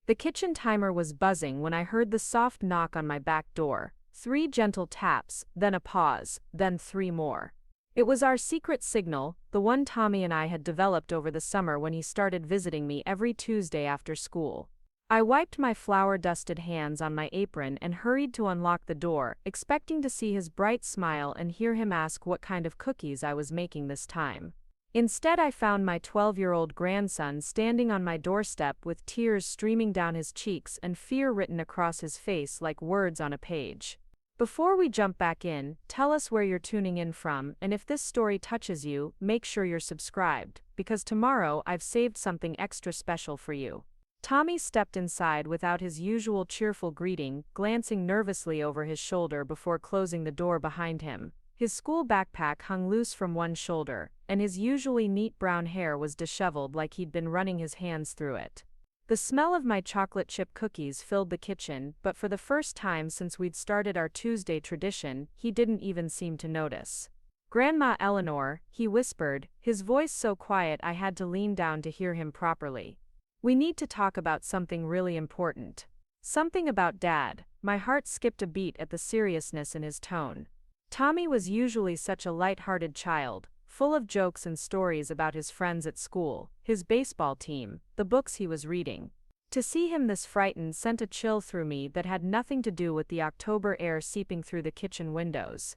The kitchen timer was buzzing when I heard the soft knock on my back door. 3 gentle taps, then a pause, then 3 more. It was our secret signal, the one Tommy and I had developed over the summer when he started visiting me every Tuesday after school. I wiped my flour-dusted hands on my apron and hurried to unlock the door, expecting to see his bright smile and hear him ask what kind of cookies I was making this time. Instead, I found my 12-year-old grandson standing on my doorstep with tears streaming down his cheeks and fear written across his face like words on a page. Before we jump back in, tell us where you're tuning in from, and if this story touches you, make sure you're subscribed, because tomorrow I've saved something extra special for you. Tommy stepped inside without his usual cheerful greeting, glancing nervously over his shoulder before closing the door behind him. His school backpack hung loose from one shoulder, and his usually neat brown hair was disheveled like he'd been running his hands through it. The smell of my chocolate chip cookies filled the kitchen, but for the first time since we'd started our Tuesday tradition, he didn't even seem to notice. "Grandma Eleanor," he whispered, his voice so quiet I had to lean down to hear him properly. "We need to talk about something really important." Something about Dad. My heart skipped a beat at the seriousness in his tone. Tommy was usually such a lighthearted child, full of jokes and stories about his friends at school, his baseball team, the books he was reading. To see him this frightened sent a chill through me that had nothing to do with the October air seeping through the kitchen windows.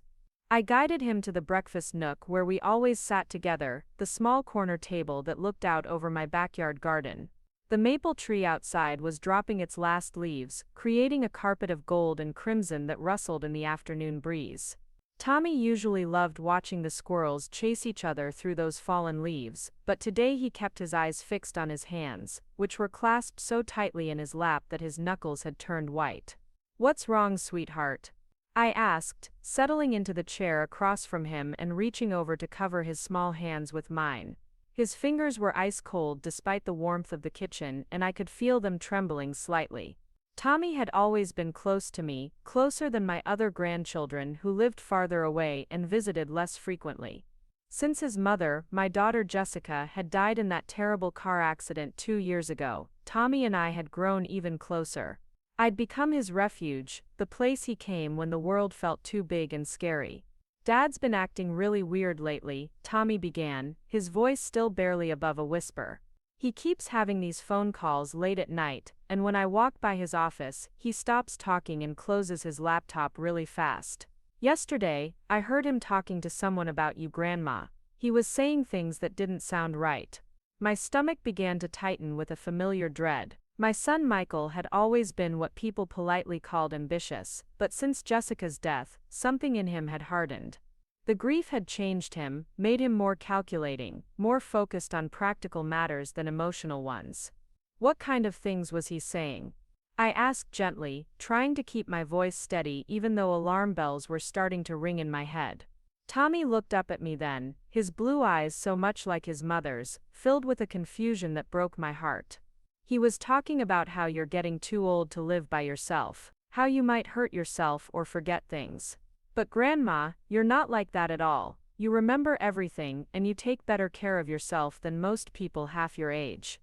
I guided him to the breakfast nook where we always sat together, the small corner table that looked out over my backyard garden. The maple tree outside was dropping its last leaves, creating a carpet of gold and crimson that rustled in the afternoon breeze. Tommy usually loved watching the squirrels chase each other through those fallen leaves, but today he kept his eyes fixed on his hands, which were clasped so tightly in his lap that his knuckles had turned white. "What's wrong, sweetheart?" I asked, settling into the chair across from him and reaching over to cover his small hands with mine. His fingers were ice cold despite the warmth of the kitchen, and I could feel them trembling slightly. Tommy had always been close to me, closer than my other grandchildren who lived farther away and visited less frequently. Since his mother, my daughter Jessica, had died in that terrible car accident 2 years ago, Tommy and I had grown even closer. I'd become his refuge, the place he came when the world felt too big and scary. "Dad's been acting really weird lately," Tommy began, his voice still barely above a whisper. "He keeps having these phone calls late at night, and when I walk by his office, he stops talking and closes his laptop really fast. Yesterday, I heard him talking to someone about you, Grandma. He was saying things that didn't sound right." My stomach began to tighten with a familiar dread. My son Michael had always been what people politely called ambitious, but since Jessica's death, something in him had hardened. The grief had changed him, made him more calculating, more focused on practical matters than emotional ones. "What kind of things was he saying?" I asked gently, trying to keep my voice steady even though alarm bells were starting to ring in my head. Tommy looked up at me then, his blue eyes so much like his mother's, filled with a confusion that broke my heart. "He was talking about how you're getting too old to live by yourself, how you might hurt yourself or forget things. But Grandma, you're not like that at all. You remember everything and you take better care of yourself than most people half your age."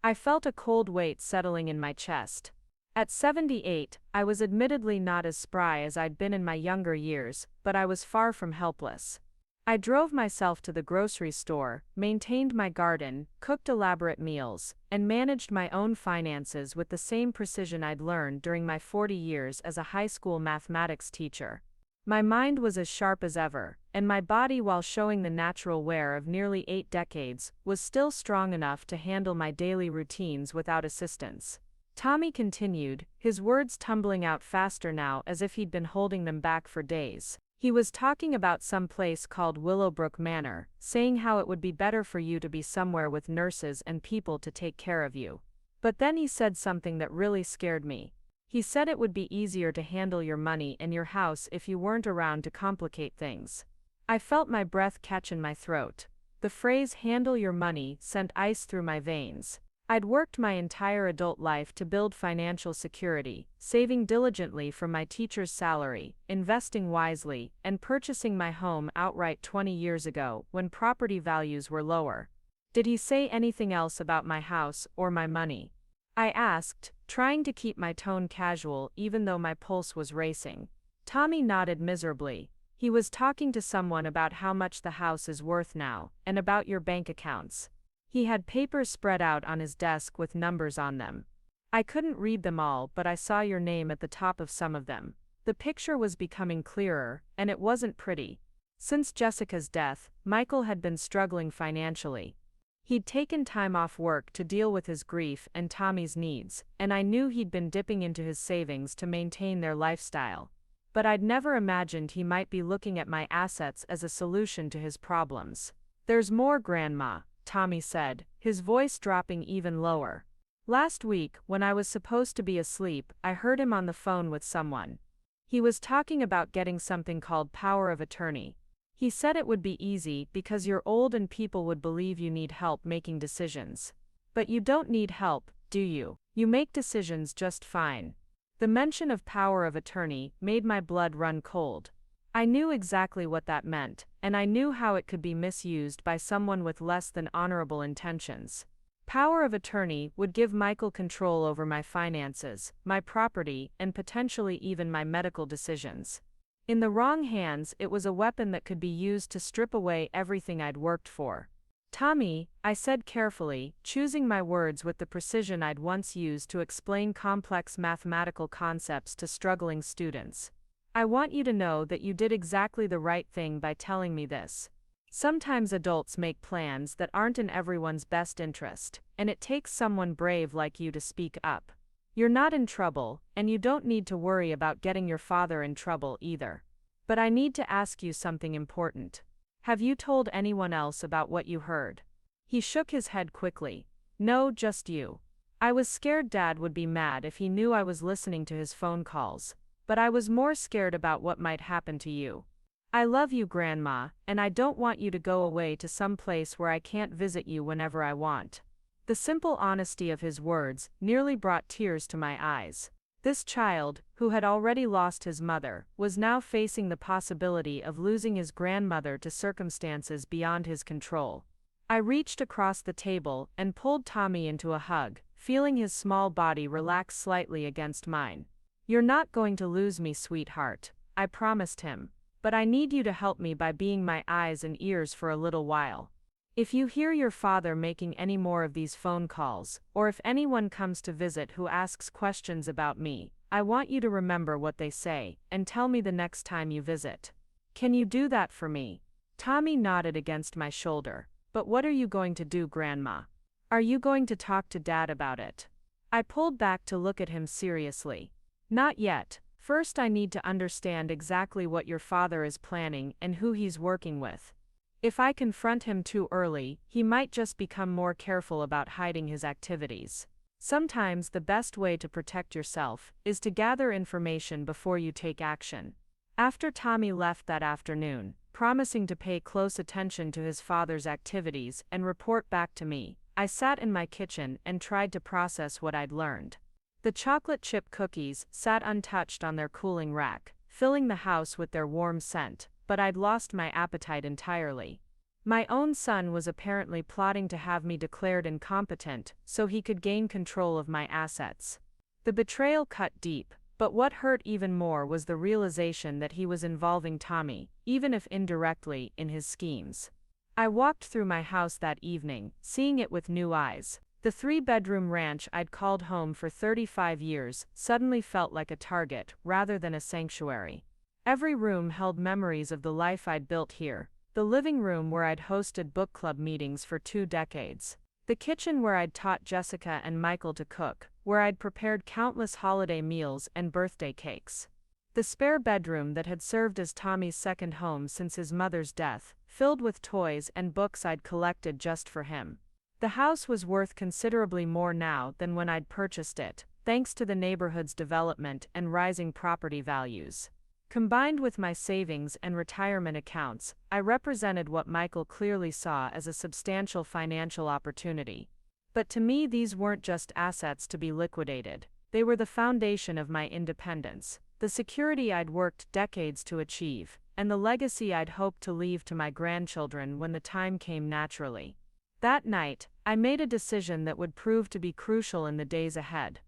I felt a cold weight settling in my chest. At 78, I was admittedly not as spry as I'd been in my younger years, but I was far from helpless. I drove myself to the grocery store, maintained my garden, cooked elaborate meals, and managed my own finances with the same precision I'd learned during my 40 years as a high school mathematics teacher. My mind was as sharp as ever, and my body, while showing the natural wear of nearly 8 decades, was still strong enough to handle my daily routines without assistance. Tommy continued, his words tumbling out faster now as if he'd been holding them back for days. He was talking about some place called Willowbrook Manor, saying how it would be better for you to be somewhere with nurses and people to take care of you. But then he said something that really scared me. He said it would be easier to handle your money and your house if you weren't around to complicate things. I felt my breath catch in my throat. The phrase "handle your money" sent ice through my veins. I'd worked my entire adult life to build financial security, saving diligently from my teacher's salary, investing wisely, and purchasing my home outright 20 years ago when property values were lower. Did he say anything else about my house or my money? I asked, trying to keep my tone casual even though my pulse was racing. Tommy nodded miserably. He was talking to someone about how much the house is worth now, and about your bank accounts. He had papers spread out on his desk with numbers on them. I couldn't read them all, but I saw your name at the top of some of them. The picture was becoming clearer, and it wasn't pretty. Since Jessica's death, Michael had been struggling financially. He'd taken time off work to deal with his grief and Tommy's needs, and I knew he'd been dipping into his savings to maintain their lifestyle. But I'd never imagined he might be looking at my assets as a solution to his problems. "There's more, Grandma," Tommy said, his voice dropping even lower. "Last week, when I was supposed to be asleep, I heard him on the phone with someone. He was talking about getting something called power of attorney. He said it would be easy because you're old and people would believe you need help making decisions. But you don't need help, do you? You make decisions just fine." The mention of power of attorney made my blood run cold. I knew exactly what that meant, and I knew how it could be misused by someone with less than honorable intentions. Power of attorney would give Michael control over my finances, my property, and potentially even my medical decisions. In the wrong hands, it was a weapon that could be used to strip away everything I'd worked for. "Tommy," I said carefully, choosing my words with the precision I'd once used to explain complex mathematical concepts to struggling students. "I want you to know that you did exactly the right thing by telling me this. Sometimes adults make plans that aren't in everyone's best interest, and it takes someone brave like you to speak up. You're not in trouble, and you don't need to worry about getting your father in trouble either. But I need to ask you something important. Have you told anyone else about what you heard?" He shook his head quickly. "No, just you." I was scared Dad would be mad if he knew I was listening to his phone calls, but I was more scared about what might happen to you. "I love you, Grandma, and I don't want you to go away to some place where I can't visit you whenever I want." The simple honesty of his words nearly brought tears to my eyes. This child, who had already lost his mother, was now facing the possibility of losing his grandmother to circumstances beyond his control. I reached across the table and pulled Tommy into a hug, feeling his small body relax slightly against mine. "You're not going to lose me, sweetheart," I promised him. "But I need you to help me by being my eyes and ears for a little while. If you hear your father making any more of these phone calls, or if anyone comes to visit who asks questions about me, I want you to remember what they say, and tell me the next time you visit. Can you do that for me?" Tommy nodded against my shoulder. "But what are you going to do, Grandma? Are you going to talk to Dad about it?" I pulled back to look at him seriously. "Not yet. First I need to understand exactly what your father is planning and who he's working with. If I confront him too early, he might just become more careful about hiding his activities. Sometimes the best way to protect yourself is to gather information before you take action." After Tommy left that afternoon, promising to pay close attention to his father's activities and report back to me, I sat in my kitchen and tried to process what I'd learned. The chocolate chip cookies sat untouched on their cooling rack, filling the house with their warm scent, but I'd lost my appetite entirely. My own son was apparently plotting to have me declared incompetent so he could gain control of my assets. The betrayal cut deep, but what hurt even more was the realization that he was involving Tommy, even if indirectly, in his schemes. I walked through my house that evening, seeing it with new eyes. The 3-bedroom ranch I'd called home for 35 years suddenly felt like a target rather than a sanctuary. Every room held memories of the life I'd built here. The living room where I'd hosted book club meetings for 2 decades. The kitchen where I'd taught Jessica and Michael to cook, where I'd prepared countless holiday meals and birthday cakes. The spare bedroom that had served as Tommy's second home since his mother's death, filled with toys and books I'd collected just for him. The house was worth considerably more now than when I'd purchased it, thanks to the neighborhood's development and rising property values. Combined with my savings and retirement accounts, I represented what Michael clearly saw as a substantial financial opportunity. But to me, these weren't just assets to be liquidated. They were the foundation of my independence, the security I'd worked decades to achieve, and the legacy I'd hoped to leave to my grandchildren when the time came naturally. That night, I made a decision that would prove to be crucial in the days ahead.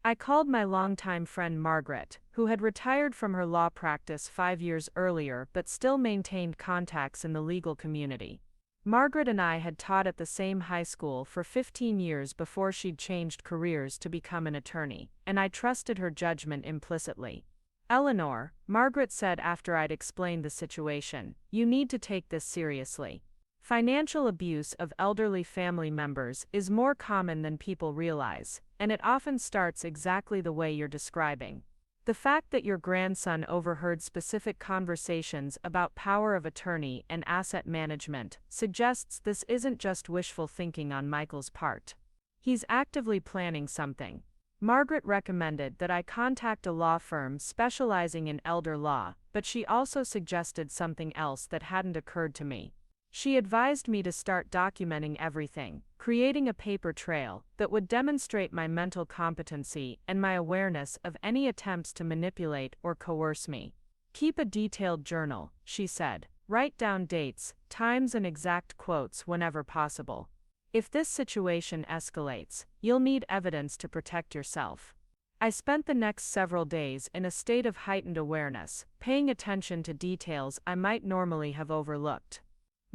I called my longtime friend Margaret, who had retired from her law practice 5 years earlier but still maintained contacts in the legal community. Margaret and I had taught at the same high school for 15 years before she'd changed careers to become an attorney, and I trusted her judgment implicitly. "Eleanor," Margaret said after I'd explained the situation, "you need to take this seriously. Financial abuse of elderly family members is more common than people realize, and it often starts exactly the way you're describing. The fact that your grandson overheard specific conversations about power of attorney and asset management suggests this isn't just wishful thinking on Michael's part. He's actively planning something." Margaret recommended that I contact a law firm specializing in elder law, but she also suggested something else that hadn't occurred to me. She advised me to start documenting everything, creating a paper trail that would demonstrate my mental competency and my awareness of any attempts to manipulate or coerce me. "Keep a detailed journal," she said. "Write down dates, times, and exact quotes whenever possible. If this situation escalates, you'll need evidence to protect yourself." I spent the next several days in a state of heightened awareness, paying attention to details I might normally have overlooked.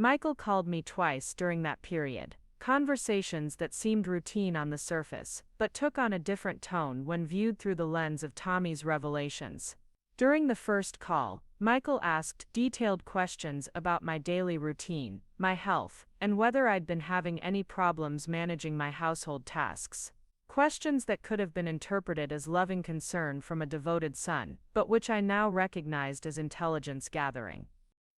Michael called me twice during that period, conversations that seemed routine on the surface, but took on a different tone when viewed through the lens of Tommy's revelations. During the first call, Michael asked detailed questions about my daily routine, my health, and whether I'd been having any problems managing my household tasks. Questions that could have been interpreted as loving concern from a devoted son, but which I now recognized as intelligence gathering.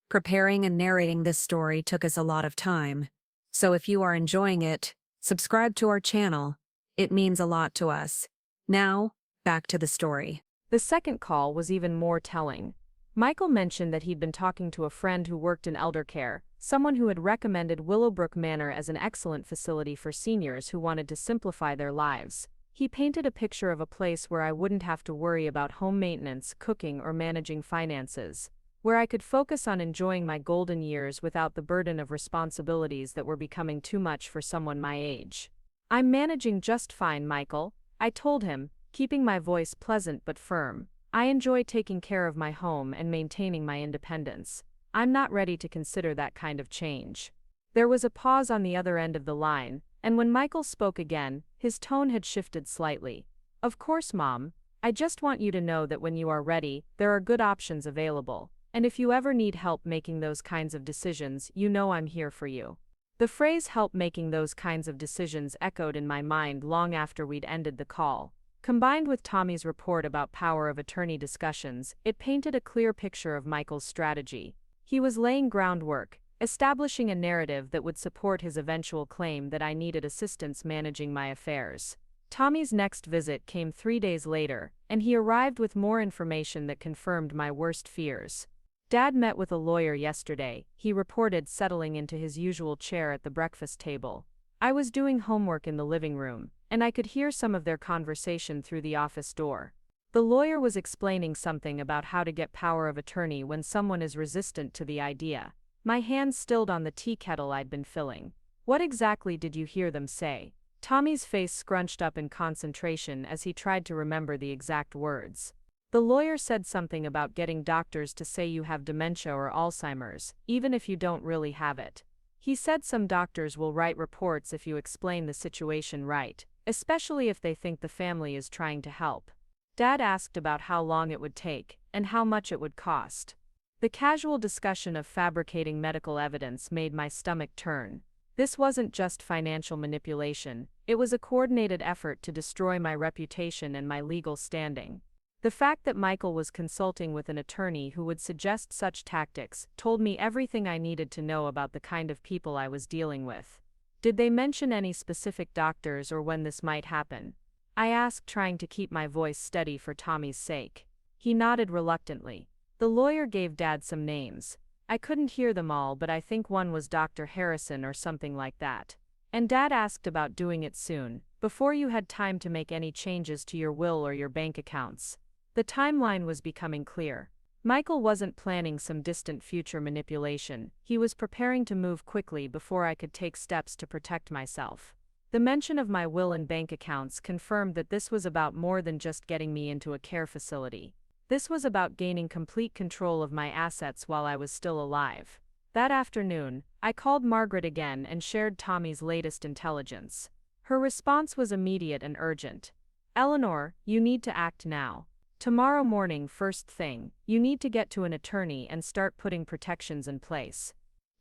Preparing and narrating this story took us a lot of time, so if you are enjoying it, subscribe to our channel. It means a lot to us. Now, back to the story. The second call was even more telling. Michael mentioned that he'd been talking to a friend who worked in elder care, someone who had recommended Willowbrook Manor as an excellent facility for seniors who wanted to simplify their lives. He painted a picture of a place where I wouldn't have to worry about home maintenance, cooking, or managing finances, where I could focus on enjoying my golden years without the burden of responsibilities that were becoming too much for someone my age. "I'm managing just fine, Michael," I told him, keeping my voice pleasant but firm. "I enjoy taking care of my home and maintaining my independence. I'm not ready to consider that kind of change." There was a pause on the other end of the line, and when Michael spoke again, his tone had shifted slightly. "Of course, Mom. I just want you to know that when you are ready, there are good options available. And if you ever need help making those kinds of decisions, you know I'm here for you." The phrase "help making those kinds of decisions" echoed in my mind long after we'd ended the call. Combined with Tommy's report about power of attorney discussions, it painted a clear picture of Michael's strategy. He was laying groundwork, establishing a narrative that would support his eventual claim that I needed assistance managing my affairs. Tommy's next visit came 3 days later, and he arrived with more information that confirmed my worst fears. "Dad met with a lawyer yesterday," he reported, settling into his usual chair at the breakfast table. I was doing homework in the living room, and I could hear some of their conversation through the office door. The lawyer was explaining something about how to get power of attorney when someone is resistant to the idea. My hands stilled on the tea kettle I'd been filling. "What exactly did you hear them say?" Tommy's face scrunched up in concentration as he tried to remember the exact words. "The lawyer said something about getting doctors to say you have dementia or Alzheimer's, even if you don't really have it. He said some doctors will write reports if you explain the situation right, especially if they think the family is trying to help." Dad asked about how long it would take, and how much it would cost. The casual discussion of fabricating medical evidence made my stomach turn. This wasn't just financial manipulation, it was a coordinated effort to destroy my reputation and my legal standing. The fact that Michael was consulting with an attorney who would suggest such tactics told me everything I needed to know about the kind of people I was dealing with. "Did they mention any specific doctors or when this might happen?" I asked, trying to keep my voice steady for Tommy's sake. He nodded reluctantly. The lawyer gave Dad some names. I couldn't hear them all, but I think one was Dr. Harrison or something like that. And Dad asked about doing it soon, before you had time to make any changes to your will or your bank accounts. The timeline was becoming clear. Michael wasn't planning some distant future manipulation, he was preparing to move quickly before I could take steps to protect myself. The mention of my will and bank accounts confirmed that this was about more than just getting me into a care facility. This was about gaining complete control of my assets while I was still alive. That afternoon, I called Margaret again and shared Tommy's latest intelligence. Her response was immediate and urgent. "Eleanor, you need to act now. Tomorrow morning, first thing, you need to get to an attorney and start putting protections in place.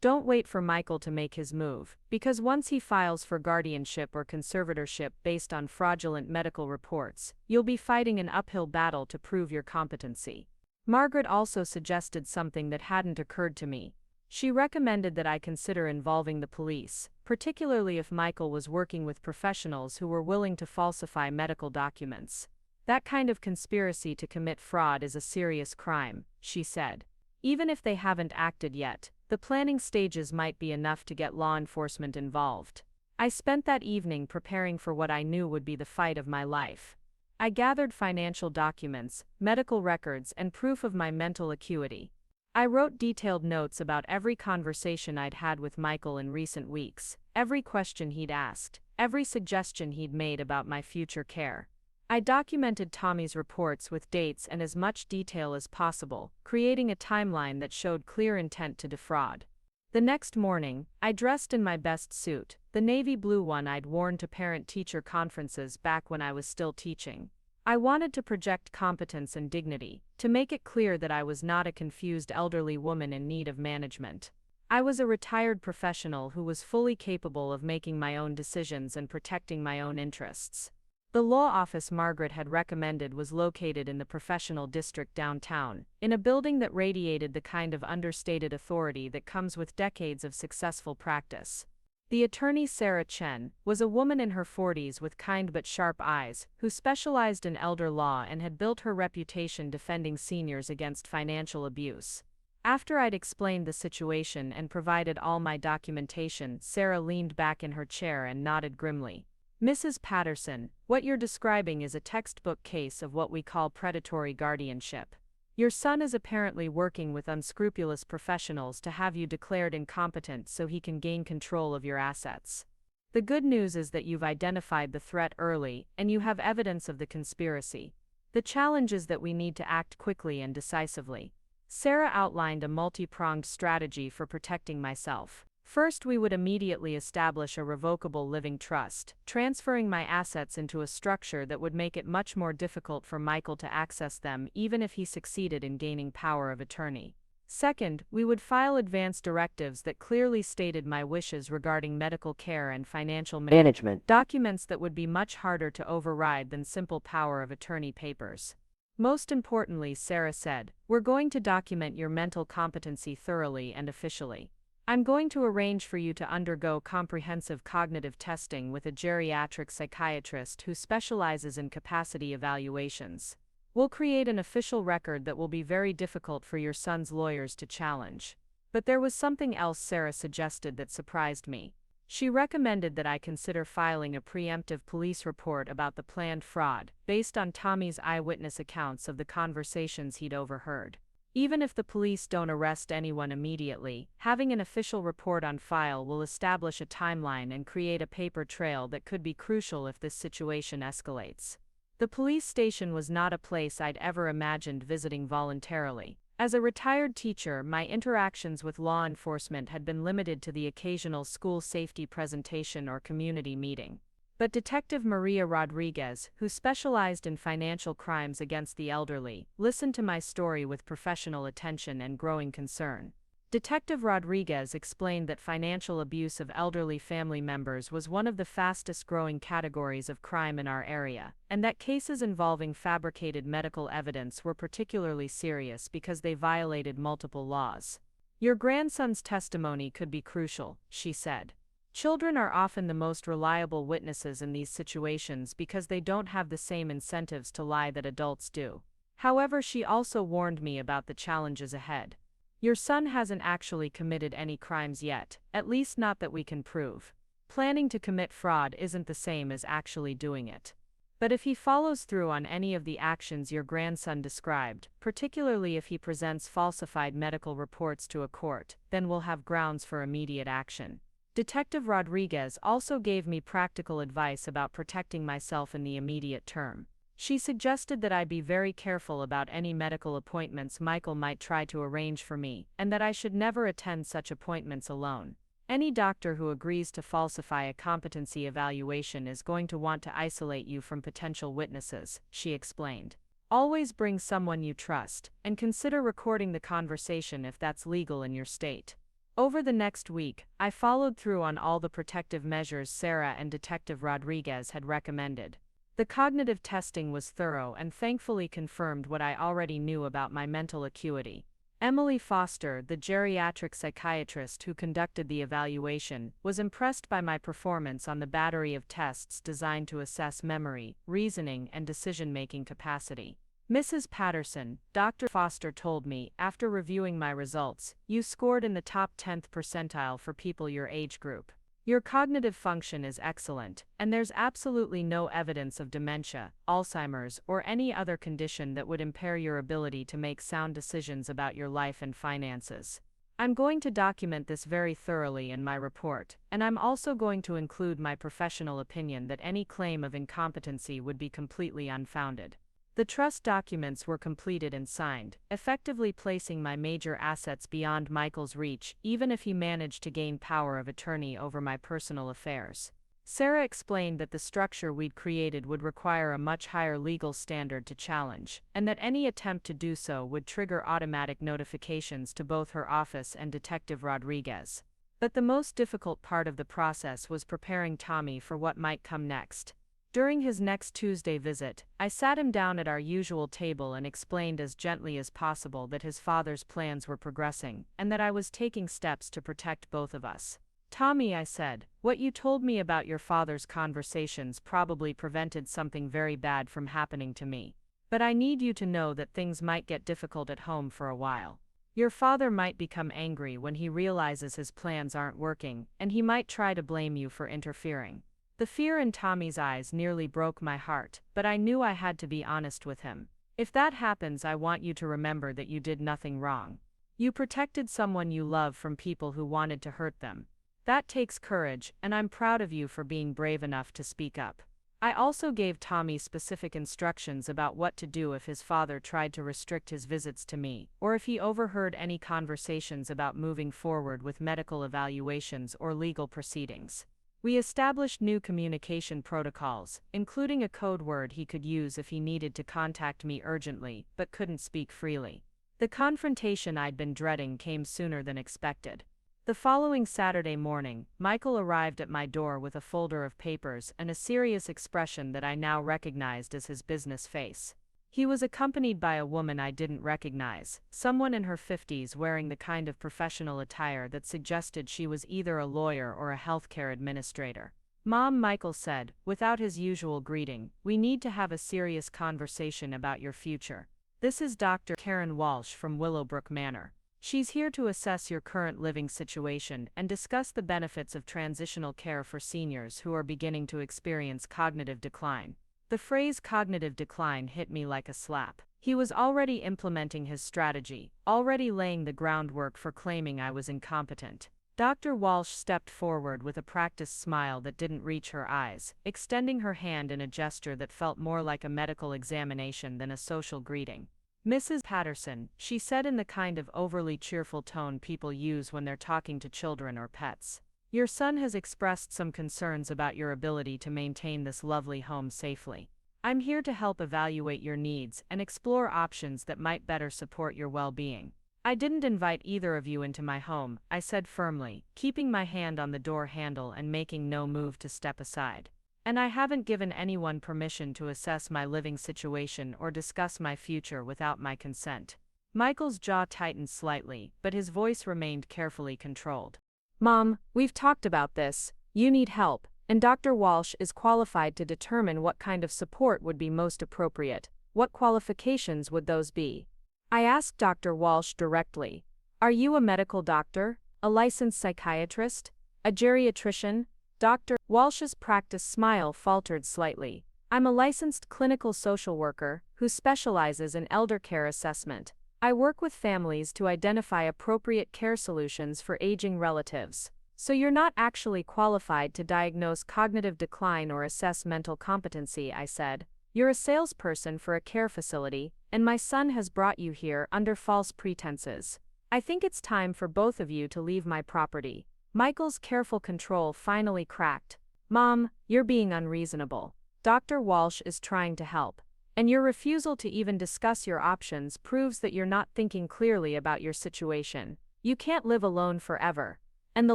Don't wait for Michael to make his move, because once he files for guardianship or conservatorship based on fraudulent medical reports, you'll be fighting an uphill battle to prove your competency." Margaret also suggested something that hadn't occurred to me. She recommended that I consider involving the police, particularly if Michael was working with professionals who were willing to falsify medical documents. "That kind of conspiracy to commit fraud is a serious crime," she said. "Even if they haven't acted yet, the planning stages might be enough to get law enforcement involved." I spent that evening preparing for what I knew would be the fight of my life. I gathered financial documents, medical records, and proof of my mental acuity. I wrote detailed notes about every conversation I'd had with Michael in recent weeks, every question he'd asked, every suggestion he'd made about my future care. I documented Tommy's reports with dates and as much detail as possible, creating a timeline that showed clear intent to defraud. The next morning, I dressed in my best suit, the navy blue one I'd worn to parent-teacher conferences back when I was still teaching. I wanted to project competence and dignity, to make it clear that I was not a confused elderly woman in need of management. I was a retired professional who was fully capable of making my own decisions and protecting my own interests. The law office Margaret had recommended was located in the professional district downtown, in a building that radiated the kind of understated authority that comes with decades of successful practice. The attorney, Sarah Chen, was a woman in her 40s with kind but sharp eyes, who specialized in elder law and had built her reputation defending seniors against financial abuse. After I'd explained the situation and provided all my documentation, Sarah leaned back in her chair and nodded grimly. "Mrs. Patterson, what you're describing is a textbook case of what we call predatory guardianship. Your son is apparently working with unscrupulous professionals to have you declared incompetent so he can gain control of your assets. The good news is that you've identified the threat early, and you have evidence of the conspiracy. The challenge is that we need to act quickly and decisively." Sarah outlined a multi-pronged strategy for protecting myself. First, we would immediately establish a revocable living trust, transferring my assets into a structure that would make it much more difficult for Michael to access them even if he succeeded in gaining power of attorney. Second, we would file advance directives that clearly stated my wishes regarding medical care and financial management, documents that would be much harder to override than simple power of attorney papers. Most importantly, Sarah said, "We're going to document your mental competency thoroughly and officially. I'm going to arrange for you to undergo comprehensive cognitive testing with a geriatric psychiatrist who specializes in capacity evaluations. We'll create an official record that will be very difficult for your son's lawyers to challenge." But there was something else Sarah suggested that surprised me. She recommended that I consider filing a preemptive police report about the planned fraud, based on Tommy's eyewitness accounts of the conversations he'd overheard. Even if the police don't arrest anyone immediately, having an official report on file will establish a timeline and create a paper trail that could be crucial if this situation escalates. The police station was not a place I'd ever imagined visiting voluntarily. As a retired teacher, my interactions with law enforcement had been limited to the occasional school safety presentation or community meeting. But Detective Maria Rodriguez, who specialized in financial crimes against the elderly, listened to my story with professional attention and growing concern. Detective Rodriguez explained that financial abuse of elderly family members was one of the fastest-growing categories of crime in our area, and that cases involving fabricated medical evidence were particularly serious because they violated multiple laws. "Your grandson's testimony could be crucial," she said. "Children are often the most reliable witnesses in these situations because they don't have the same incentives to lie that adults do." However, she also warned me about the challenges ahead. "Your son hasn't actually committed any crimes yet, at least not that we can prove. Planning to commit fraud isn't the same as actually doing it. But if he follows through on any of the actions your grandson described, particularly if he presents falsified medical reports to a court, then we'll have grounds for immediate action. Detective Rodriguez also gave me practical advice about protecting myself in the immediate term. She suggested that I be very careful about any medical appointments Michael might try to arrange for me, and that I should never attend such appointments alone. Any doctor who agrees to falsify a competency evaluation is going to want to isolate you from potential witnesses, she explained. Always bring someone you trust, and consider recording the conversation if that's legal in your state. Over the next week, I followed through on all the protective measures Sarah and Detective Rodriguez had recommended. The cognitive testing was thorough and thankfully confirmed what I already knew about my mental acuity. Emily Foster, the geriatric psychiatrist who conducted the evaluation, was impressed by my performance on the battery of tests designed to assess memory, reasoning, and decision-making capacity. Mrs. Patterson, Dr. Foster told me, after reviewing my results, you scored in the top 10th percentile for people your age group. Your cognitive function is excellent, and there's absolutely no evidence of dementia, Alzheimer's, or any other condition that would impair your ability to make sound decisions about your life and finances. I'm going to document this very thoroughly in my report, and I'm also going to include my professional opinion that any claim of incompetency would be completely unfounded. The trust documents were completed and signed, effectively placing my major assets beyond Michael's reach, even if he managed to gain power of attorney over my personal affairs. Sarah explained that the structure we'd created would require a much higher legal standard to challenge, and that any attempt to do so would trigger automatic notifications to both her office and Detective Rodriguez. But the most difficult part of the process was preparing Tommy for what might come next. During his next Tuesday visit, I sat him down at our usual table and explained as gently as possible that his father's plans were progressing, and that I was taking steps to protect both of us. Tommy, I said, what you told me about your father's conversations probably prevented something very bad from happening to me. But I need you to know that things might get difficult at home for a while. Your father might become angry when he realizes his plans aren't working, and he might try to blame you for interfering. The fear in Tommy's eyes nearly broke my heart, but I knew I had to be honest with him. If that happens, I want you to remember that you did nothing wrong. You protected someone you love from people who wanted to hurt them. That takes courage, and I'm proud of you for being brave enough to speak up. I also gave Tommy specific instructions about what to do if his father tried to restrict his visits to me, or if he overheard any conversations about moving forward with medical evaluations or legal proceedings. We established new communication protocols, including a code word he could use if he needed to contact me urgently, but couldn't speak freely. The confrontation I'd been dreading came sooner than expected. The following Saturday morning, Michael arrived at my door with a folder of papers and a serious expression that I now recognized as his business face. He was accompanied by a woman I didn't recognize, someone in her 50s wearing the kind of professional attire that suggested she was either a lawyer or a healthcare administrator. Mom, Michael said, without his usual greeting, we need to have a serious conversation about your future. This is Dr. Karen Walsh from Willowbrook Manor. She's here to assess your current living situation and discuss the benefits of transitional care for seniors who are beginning to experience cognitive decline. The phrase cognitive decline hit me like a slap. He was already implementing his strategy, already laying the groundwork for claiming I was incompetent. Dr. Walsh stepped forward with a practiced smile that didn't reach her eyes, extending her hand in a gesture that felt more like a medical examination than a social greeting. Mrs. Patterson, she said in the kind of overly cheerful tone people use when they're talking to children or pets. Your son has expressed some concerns about your ability to maintain this lovely home safely. I'm here to help evaluate your needs and explore options that might better support your well-being. I didn't invite either of you into my home, I said firmly, keeping my hand on the door handle and making no move to step aside. And I haven't given anyone permission to assess my living situation or discuss my future without my consent. Michael's jaw tightened slightly, but his voice remained carefully controlled. Mom, we've talked about this. You need help, and Dr. Walsh is qualified to determine what kind of support would be most appropriate. What qualifications would those be? I asked Dr. Walsh directly. Are you a medical doctor? A licensed psychiatrist? A geriatrician? Dr. Walsh's practiced smile faltered slightly. I'm a licensed clinical social worker who specializes in elder care assessment. I work with families to identify appropriate care solutions for aging relatives. So you're not actually qualified to diagnose cognitive decline or assess mental competency, I said. You're a salesperson for a care facility, and my son has brought you here under false pretenses. I think it's time for both of you to leave my property. Michael's careful control finally cracked. Mom, you're being unreasonable. Dr. Walsh is trying to help. And your refusal to even discuss your options proves that you're not thinking clearly about your situation. You can't live alone forever. And the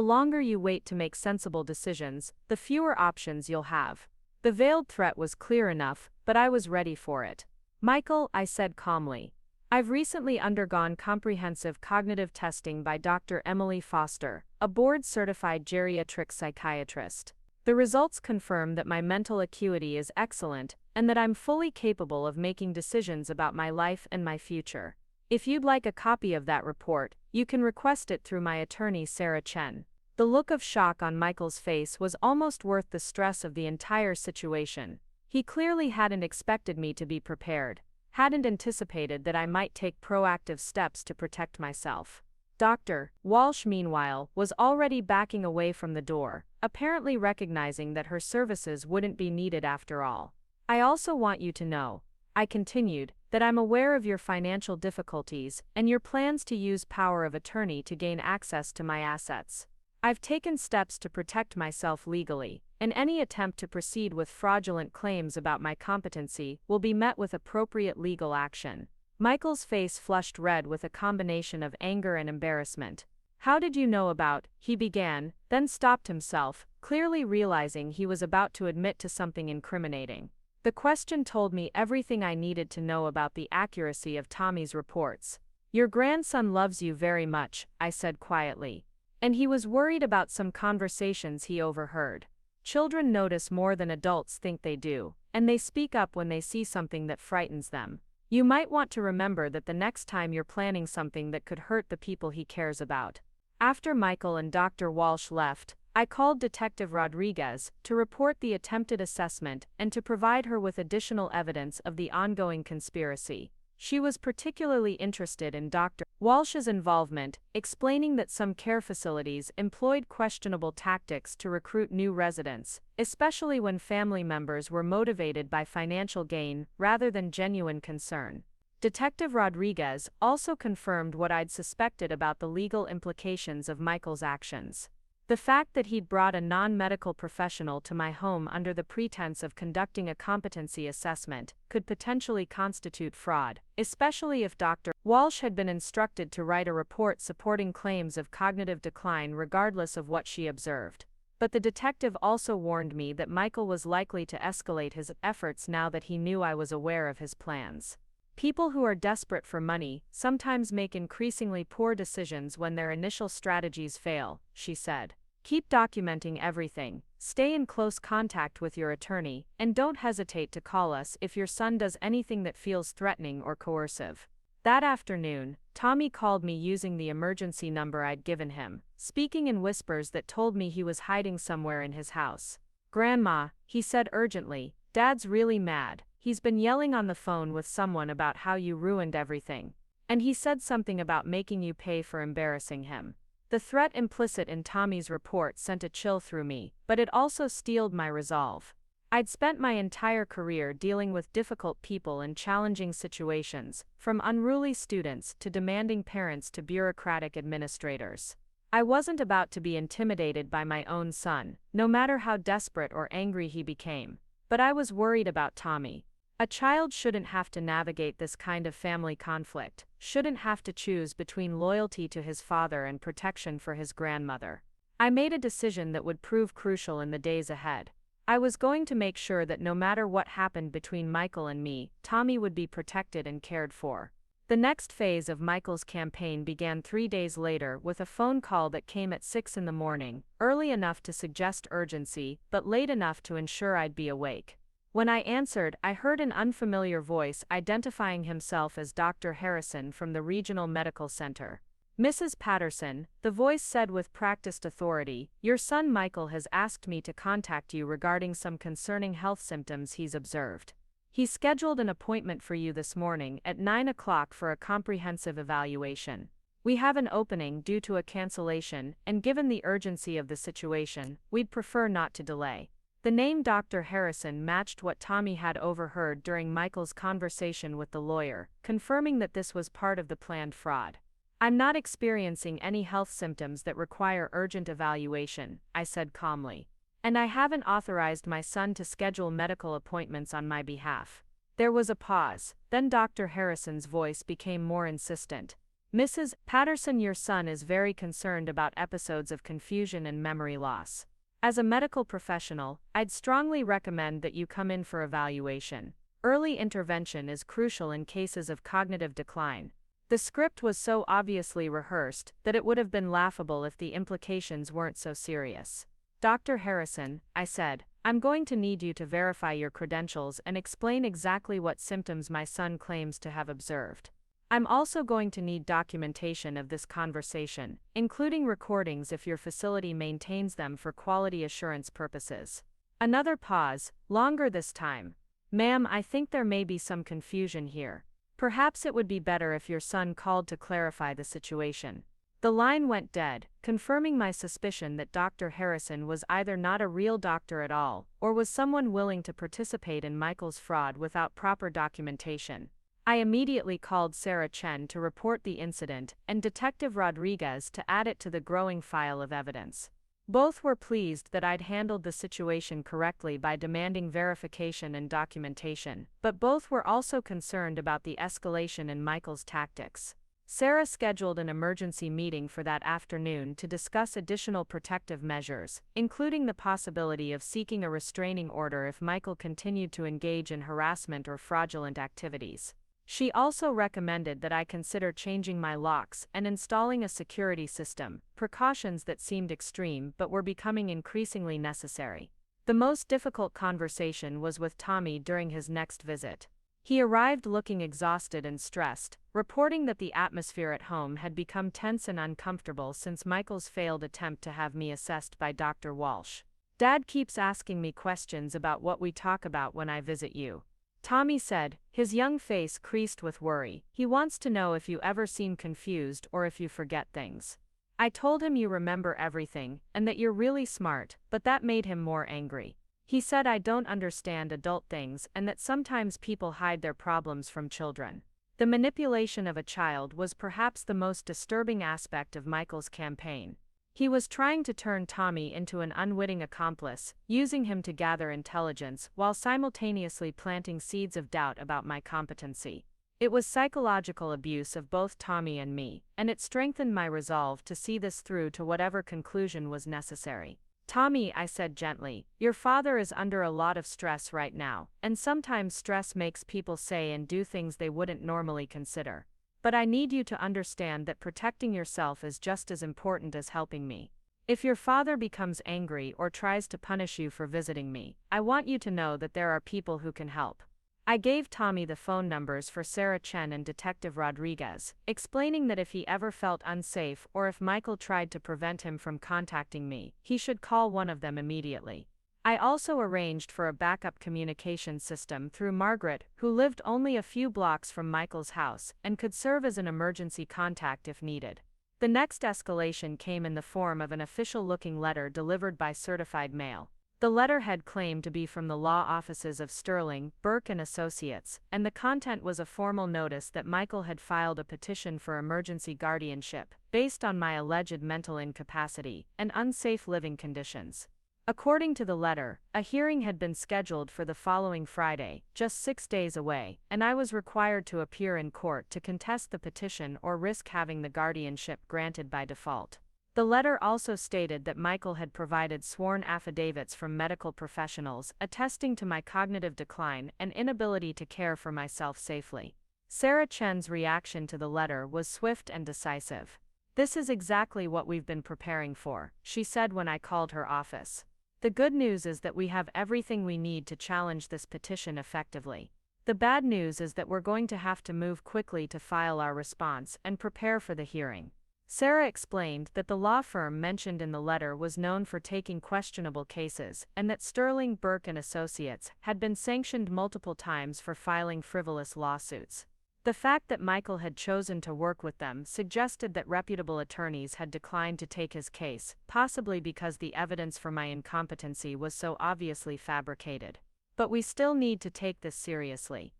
longer you wait to make sensible decisions, the fewer options you'll have. The veiled threat was clear enough, but I was ready for it. Michael, I said calmly. I've recently undergone comprehensive cognitive testing by Dr. Emily Foster, a board-certified geriatric psychiatrist. The results confirm that my mental acuity is excellent and that I'm fully capable of making decisions about my life and my future. If you'd like a copy of that report, you can request it through my attorney Sarah Chen. The look of shock on Michael's face was almost worth the stress of the entire situation. He clearly hadn't expected me to be prepared, hadn't anticipated that I might take proactive steps to protect myself. Dr. Walsh, meanwhile, was already backing away from the door, apparently recognizing that her services wouldn't be needed after all. I also want you to know, I continued, that I'm aware of your financial difficulties and your plans to use power of attorney to gain access to my assets. I've taken steps to protect myself legally, and any attempt to proceed with fraudulent claims about my competency will be met with appropriate legal action. Michael's face flushed red with a combination of anger and embarrassment. How did you know about, he began, then stopped himself, clearly realizing he was about to admit to something incriminating. The question told me everything I needed to know about the accuracy of Tommy's reports. Your grandson loves you very much, I said quietly. And he was worried about some conversations he overheard. Children notice more than adults think they do, and they speak up when they see something that frightens them. You might want to remember that the next time you're planning something that could hurt the people he cares about. After Michael and Dr. Walsh left, I called Detective Rodriguez to report the attempted assessment and to provide her with additional evidence of the ongoing conspiracy. She was particularly interested in Dr. Walsh's involvement, explaining that some care facilities employed questionable tactics to recruit new residents, especially when family members were motivated by financial gain rather than genuine concern. Detective Rodriguez also confirmed what I'd suspected about the legal implications of Michael's actions. The fact that he'd brought a non-medical professional to my home under the pretense of conducting a competency assessment could potentially constitute fraud, especially if Dr. Walsh had been instructed to write a report supporting claims of cognitive decline regardless of what she observed. But the detective also warned me that Michael was likely to escalate his efforts now that he knew I was aware of his plans. People who are desperate for money sometimes make increasingly poor decisions when their initial strategies fail, she said. Keep documenting everything, stay in close contact with your attorney, and don't hesitate to call us if your son does anything that feels threatening or coercive. That afternoon, Tommy called me using the emergency number I'd given him, speaking in whispers that told me he was hiding somewhere in his house. Grandma, he said urgently, Dad's really mad. He's been yelling on the phone with someone about how you ruined everything. And he said something about making you pay for embarrassing him. The threat implicit in Tommy's report sent a chill through me, but it also steeled my resolve. I'd spent my entire career dealing with difficult people in challenging situations, from unruly students to demanding parents to bureaucratic administrators. I wasn't about to be intimidated by my own son, no matter how desperate or angry he became. But I was worried about Tommy. A child shouldn't have to navigate this kind of family conflict, shouldn't have to choose between loyalty to his father and protection for his grandmother. I made a decision that would prove crucial in the days ahead. I was going to make sure that no matter what happened between Michael and me, Tommy would be protected and cared for. The next phase of Michael's campaign began 3 days later with a phone call that came at 6 in the morning, early enough to suggest urgency, but late enough to ensure I'd be awake. When I answered, I heard an unfamiliar voice identifying himself as Dr. Harrison from the Regional Medical Center. Mrs. Patterson, the voice said with practiced authority, your son Michael has asked me to contact you regarding some concerning health symptoms he's observed. He scheduled an appointment for you this morning at 9 o'clock for a comprehensive evaluation. We have an opening due to a cancellation, and given the urgency of the situation, we'd prefer not to delay. The name Dr. Harrison matched what Tommy had overheard during Michael's conversation with the lawyer, confirming that this was part of the planned fraud. I'm not experiencing any health symptoms that require urgent evaluation, I said calmly. And I haven't authorized my son to schedule medical appointments on my behalf. There was a pause, then Dr. Harrison's voice became more insistent. Mrs. Patterson, your son is very concerned about episodes of confusion and memory loss. As a medical professional, I'd strongly recommend that you come in for evaluation. Early intervention is crucial in cases of cognitive decline. The script was so obviously rehearsed that it would have been laughable if the implications weren't so serious. Dr. Harrison, I said, I'm going to need you to verify your credentials and explain exactly what symptoms my son claims to have observed. I'm also going to need documentation of this conversation, including recordings if your facility maintains them for quality assurance purposes. Another pause, longer this time. Ma'am, I think there may be some confusion here. Perhaps it would be better if your son called to clarify the situation. The line went dead, confirming my suspicion that Dr. Harrison was either not a real doctor at all, or was someone willing to participate in Michael's fraud without proper documentation. I immediately called Sarah Chen to report the incident and Detective Rodriguez to add it to the growing file of evidence. Both were pleased that I'd handled the situation correctly by demanding verification and documentation, but both were also concerned about the escalation in Michael's tactics. Sarah scheduled an emergency meeting for that afternoon to discuss additional protective measures, including the possibility of seeking a restraining order if Michael continued to engage in harassment or fraudulent activities. She also recommended that I consider changing my locks and installing a security system, precautions that seemed extreme but were becoming increasingly necessary. The most difficult conversation was with Tommy during his next visit. He arrived looking exhausted and stressed, reporting that the atmosphere at home had become tense and uncomfortable since Michael's failed attempt to have me assessed by Dr. Walsh. Dad keeps asking me questions about what we talk about when I visit you. Tommy said, his young face creased with worry. He wants to know if you ever seem confused or if you forget things. I told him you remember everything, and that you're really smart, but that made him more angry. He said I don't understand adult things and that sometimes people hide their problems from children. The manipulation of a child was perhaps the most disturbing aspect of Michael's campaign. He was trying to turn Tommy into an unwitting accomplice, using him to gather intelligence while simultaneously planting seeds of doubt about my competency. It was psychological abuse of both Tommy and me, and it strengthened my resolve to see this through to whatever conclusion was necessary. Tommy, I said gently, your father is under a lot of stress right now, and sometimes stress makes people say and do things they wouldn't normally consider. But I need you to understand that protecting yourself is just as important as helping me. If your father becomes angry or tries to punish you for visiting me, I want you to know that there are people who can help. I gave Tommy the phone numbers for Sarah Chen and Detective Rodriguez, explaining that if he ever felt unsafe or if Michael tried to prevent him from contacting me, he should call one of them immediately. I also arranged for a backup communication system through Margaret, who lived only a few blocks from Michael's house and could serve as an emergency contact if needed. The next escalation came in the form of an official-looking letter delivered by certified mail. The letterhead claimed to be from the law offices of Sterling, Burke and Associates, and the content was a formal notice that Michael had filed a petition for emergency guardianship, based on my alleged mental incapacity and unsafe living conditions. According to the letter, a hearing had been scheduled for the following Friday, just 6 days away, and I was required to appear in court to contest the petition or risk having the guardianship granted by default. The letter also stated that Michael had provided sworn affidavits from medical professionals attesting to my cognitive decline and inability to care for myself safely. Sarah Chen's reaction to the letter was swift and decisive. "This is exactly what we've been preparing for," she said when I called her office. "The good news is that we have everything we need to challenge this petition effectively. The bad news is that we're going to have to move quickly to file our response and prepare for the hearing. Sarah explained that the law firm mentioned in the letter was known for taking questionable cases and that Sterling, Burke and Associates had been sanctioned multiple times for filing frivolous lawsuits. The fact that Michael had chosen to work with them suggested that reputable attorneys had declined to take his case, possibly because the evidence for my incompetency was so obviously fabricated. But we still need to take this seriously,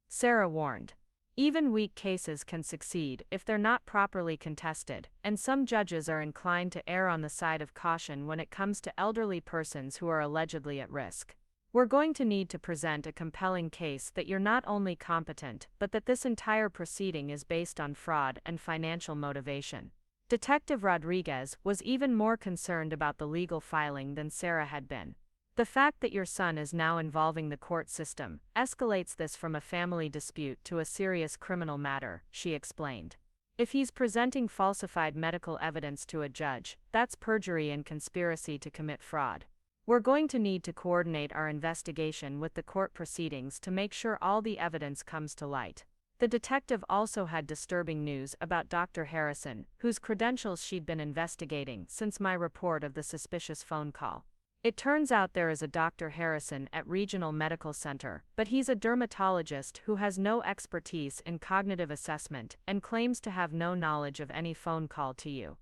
Sarah warned. Even weak cases can succeed if they're not properly contested, and some judges are inclined to err on the side of caution when it comes to elderly persons who are allegedly at risk. We're going to need to present a compelling case that you're not only competent, but that this entire proceeding is based on fraud and financial motivation. Detective Rodriguez was even more concerned about the legal filing than Sarah had been. The fact that your son is now involving the court system escalates this from a family dispute to a serious criminal matter, she explained. If he's presenting falsified medical evidence to a judge, that's perjury and conspiracy to commit fraud. We're going to need to coordinate our investigation with the court proceedings to make sure all the evidence comes to light. The detective also had disturbing news about Dr. Harrison, whose credentials she'd been investigating since my report of the suspicious phone call. It turns out there is a Dr. Harrison at Regional Medical Center, but he's a dermatologist who has no expertise in cognitive assessment and claims to have no knowledge of any phone call to you.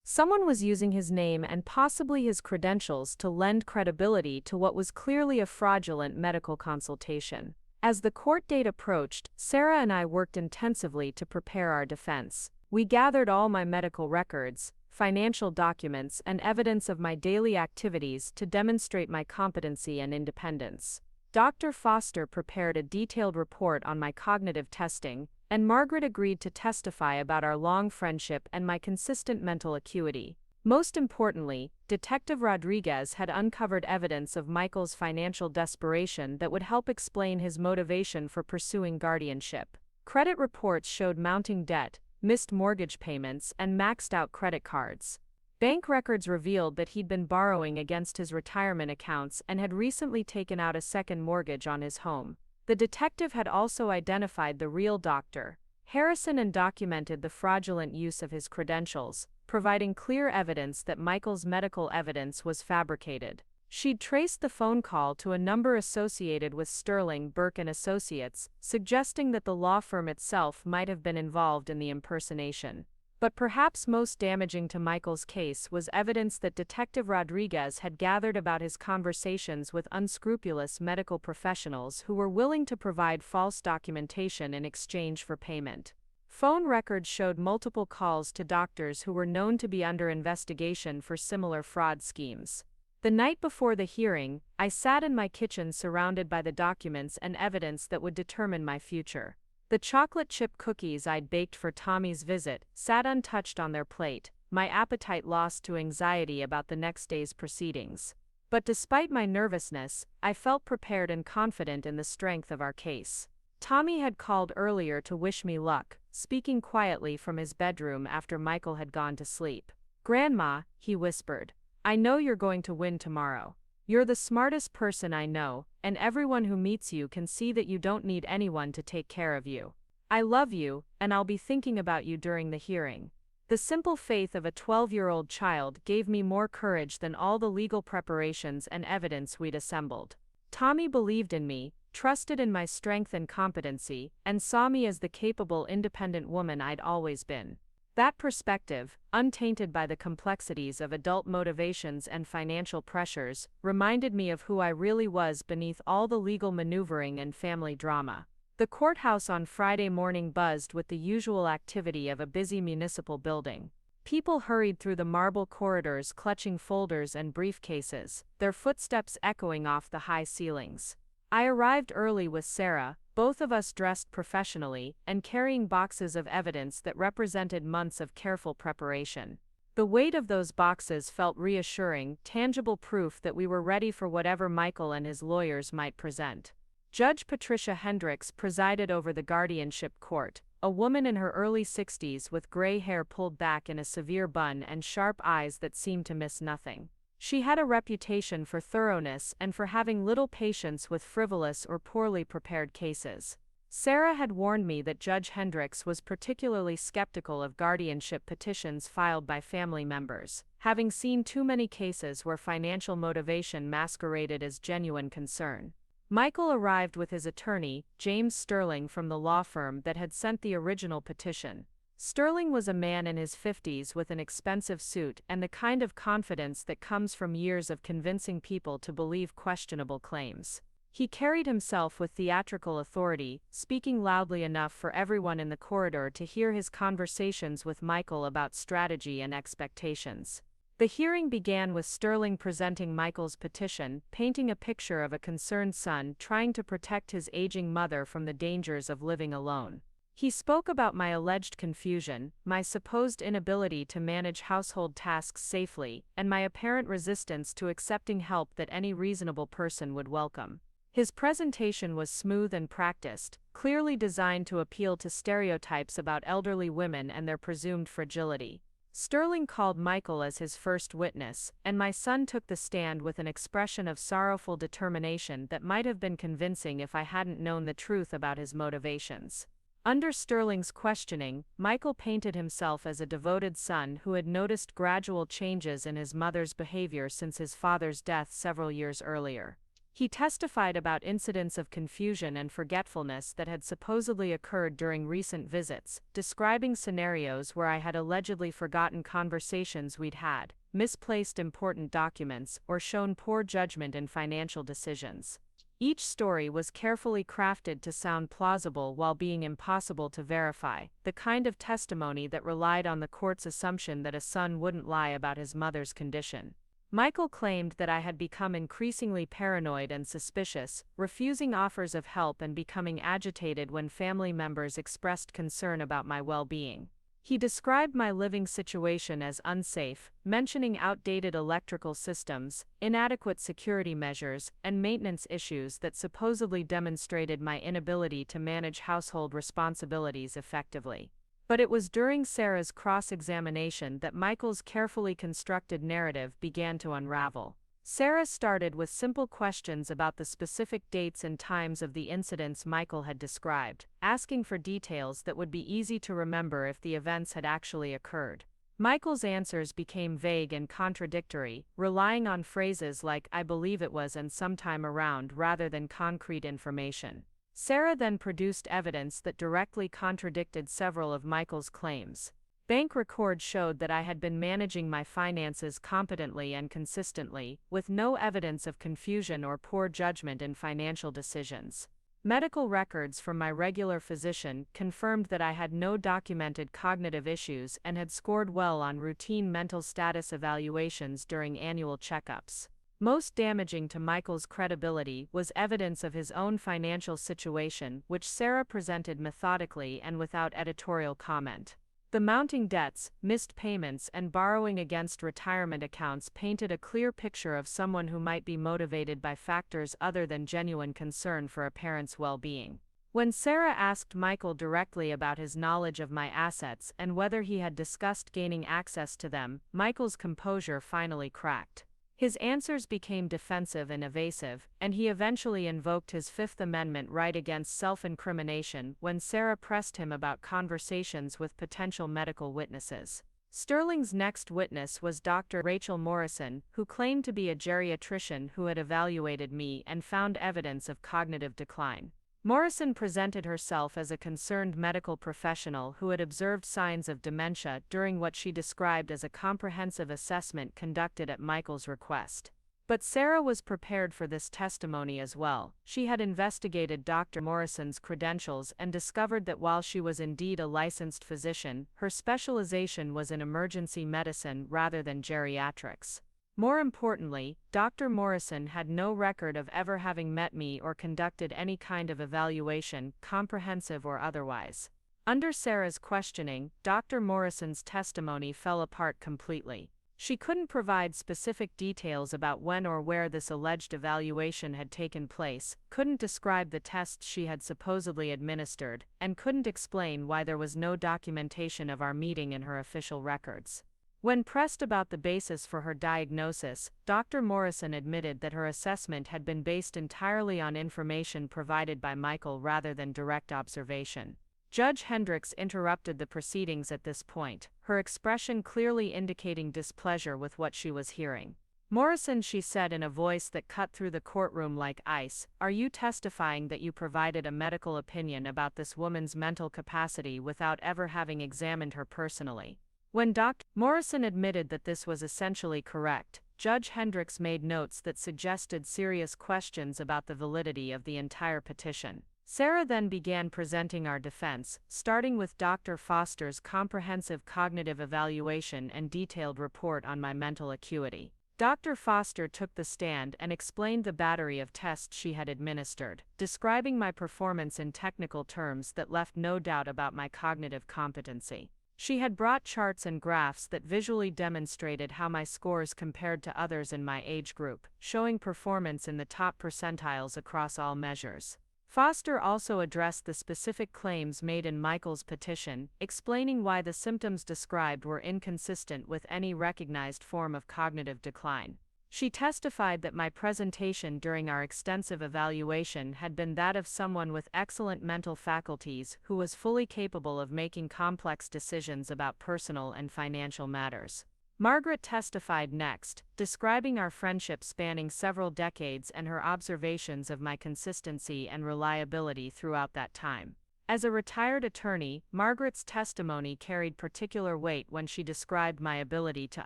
Someone was using his name and possibly his credentials to lend credibility to what was clearly a fraudulent medical consultation. As the court date approached, Sarah and I worked intensively to prepare our defense. We gathered all my medical records, financial documents, and evidence of my daily activities to demonstrate my competency and independence. Dr. Foster prepared a detailed report on my cognitive testing, and Margaret agreed to testify about our long friendship and my consistent mental acuity. Most importantly, Detective Rodriguez had uncovered evidence of Michael's financial desperation that would help explain his motivation for pursuing guardianship. Credit reports showed mounting debt, missed mortgage payments, and maxed out credit cards. Bank records revealed that he'd been borrowing against his retirement accounts and had recently taken out a second mortgage on his home. The detective had also identified the real Dr. Harrison and documented the fraudulent use of his credentials, providing clear evidence that Michael's medical evidence was fabricated. She'd traced the phone call to a number associated with Sterling, Burke and Associates, suggesting that the law firm itself might have been involved in the impersonation. But perhaps most damaging to Michael's case was evidence that Detective Rodriguez had gathered about his conversations with unscrupulous medical professionals who were willing to provide false documentation in exchange for payment. Phone records showed multiple calls to doctors who were known to be under investigation for similar fraud schemes. The night before the hearing, I sat in my kitchen surrounded by the documents and evidence that would determine my future. The chocolate chip cookies I'd baked for Tommy's visit sat untouched on their plate, my appetite lost to anxiety about the next day's proceedings. But despite my nervousness, I felt prepared and confident in the strength of our case. Tommy had called earlier to wish me luck, speaking quietly from his bedroom after Michael had gone to sleep. "Grandma," he whispered, "I know you're going to win tomorrow. You're the smartest person I know, and everyone who meets you can see that you don't need anyone to take care of you. I love you, and I'll be thinking about you during the hearing." The simple faith of a 12-year-old child gave me more courage than all the legal preparations and evidence we'd assembled. Tommy believed in me, trusted in my strength and competency, and saw me as the capable, independent woman I'd always been. That perspective, untainted by the complexities of adult motivations and financial pressures, reminded me of who I really was beneath all the legal maneuvering and family drama. The courthouse on Friday morning buzzed with the usual activity of a busy municipal building. People hurried through the marble corridors clutching folders and briefcases, their footsteps echoing off the high ceilings. I arrived early with Sarah, both of us dressed professionally and carrying boxes of evidence that represented months of careful preparation. The weight of those boxes felt reassuring, tangible proof that we were ready for whatever Michael and his lawyers might present. Judge Patricia Hendricks presided over the guardianship court, a woman in her early 60s with gray hair pulled back in a severe bun and sharp eyes that seemed to miss nothing. She had a reputation for thoroughness and for having little patience with frivolous or poorly prepared cases. Sarah had warned me that Judge Hendricks was particularly skeptical of guardianship petitions filed by family members, having seen too many cases where financial motivation masqueraded as genuine concern. Michael arrived with his attorney, James Sterling, from the law firm that had sent the original petition. Sterling was a man in his 50s with an expensive suit and the kind of confidence that comes from years of convincing people to believe questionable claims. He carried himself with theatrical authority, speaking loudly enough for everyone in the corridor to hear his conversations with Michael about strategy and expectations. The hearing began with Sterling presenting Michael's petition, painting a picture of a concerned son trying to protect his aging mother from the dangers of living alone. He spoke about my alleged confusion, my supposed inability to manage household tasks safely, and my apparent resistance to accepting help that any reasonable person would welcome. His presentation was smooth and practiced, clearly designed to appeal to stereotypes about elderly women and their presumed fragility. Sterling called Michael as his first witness, and my son took the stand with an expression of sorrowful determination that might have been convincing if I hadn't known the truth about his motivations. Under Sterling's questioning, Michael painted himself as a devoted son who had noticed gradual changes in his mother's behavior since his father's death several years earlier. He testified about incidents of confusion and forgetfulness that had supposedly occurred during recent visits, describing scenarios where I had allegedly forgotten conversations we'd had, misplaced important documents, or shown poor judgment in financial decisions. Each story was carefully crafted to sound plausible while being impossible to verify, the kind of testimony that relied on the court's assumption that a son wouldn't lie about his mother's condition. Michael claimed that I had become increasingly paranoid and suspicious, refusing offers of help and becoming agitated when family members expressed concern about my well-being. He described my living situation as unsafe, mentioning outdated electrical systems, inadequate security measures, and maintenance issues that supposedly demonstrated my inability to manage household responsibilities effectively. But it was during Sarah's cross-examination that Michael's carefully constructed narrative began to unravel. Sarah started with simple questions about the specific dates and times of the incidents Michael had described, asking for details that would be easy to remember if the events had actually occurred. Michael's answers became vague and contradictory, relying on phrases like "I believe it was" and "sometime around" rather than concrete information. Sarah then produced evidence that directly contradicted several of Michael's claims. Bank records showed that I had been managing my finances competently and consistently, with no evidence of confusion or poor judgment in financial decisions. Medical records from my regular physician confirmed that I had no documented cognitive issues and had scored well on routine mental status evaluations during annual checkups. Most damaging to Michael's credibility was evidence of his own financial situation, which Sarah presented methodically and without editorial comment. The mounting debts, missed payments, and borrowing against retirement accounts painted a clear picture of someone who might be motivated by factors other than genuine concern for a parent's well-being. When Sarah asked Michael directly about his knowledge of my assets and whether he had discussed gaining access to them, Michael's composure finally cracked. His answers became defensive and evasive, and he eventually invoked his Fifth Amendment right against self-incrimination when Sarah pressed him about conversations with potential medical witnesses. Sterling's next witness was Dr. Rachel Morrison, who claimed to be a geriatrician who had evaluated me and found evidence of cognitive decline. Morrison presented herself as a concerned medical professional who had observed signs of dementia during what she described as a comprehensive assessment conducted at Michael's request. But Sarah was prepared for this testimony as well. She had investigated Dr. Morrison's credentials and discovered that while she was indeed a licensed physician, her specialization was in emergency medicine rather than geriatrics. More importantly, Dr. Morrison had no record of ever having met me or conducted any kind of evaluation, comprehensive or otherwise. Under Sarah's questioning, Dr. Morrison's testimony fell apart completely. She couldn't provide specific details about when or where this alleged evaluation had taken place, couldn't describe the tests she had supposedly administered, and couldn't explain why there was no documentation of our meeting in her official records. When pressed about the basis for her diagnosis, Dr. Morrison admitted that her assessment had been based entirely on information provided by Michael rather than direct observation. Judge Hendricks interrupted the proceedings at this point, her expression clearly indicating displeasure with what she was hearing. "Morrison," she said in a voice that cut through the courtroom like ice, "are you testifying that you provided a medical opinion about this woman's mental capacity without ever having examined her personally?" When Dr. Morrison admitted that this was essentially correct, Judge Hendricks made notes that suggested serious questions about the validity of the entire petition. Sarah then began presenting our defense, starting with Dr. Foster's comprehensive cognitive evaluation and detailed report on my mental acuity. Dr. Foster took the stand and explained the battery of tests she had administered, describing my performance in technical terms that left no doubt about my cognitive competency. She had brought charts and graphs that visually demonstrated how my scores compared to others in my age group, showing performance in the top percentiles across all measures. Foster also addressed the specific claims made in Michael's petition, explaining why the symptoms described were inconsistent with any recognized form of cognitive decline. She testified that my presentation during our extensive evaluation had been that of someone with excellent mental faculties who was fully capable of making complex decisions about personal and financial matters. Margaret testified next, describing our friendship spanning several decades and her observations of my consistency and reliability throughout that time. As a retired attorney, Margaret's testimony carried particular weight when she described my ability to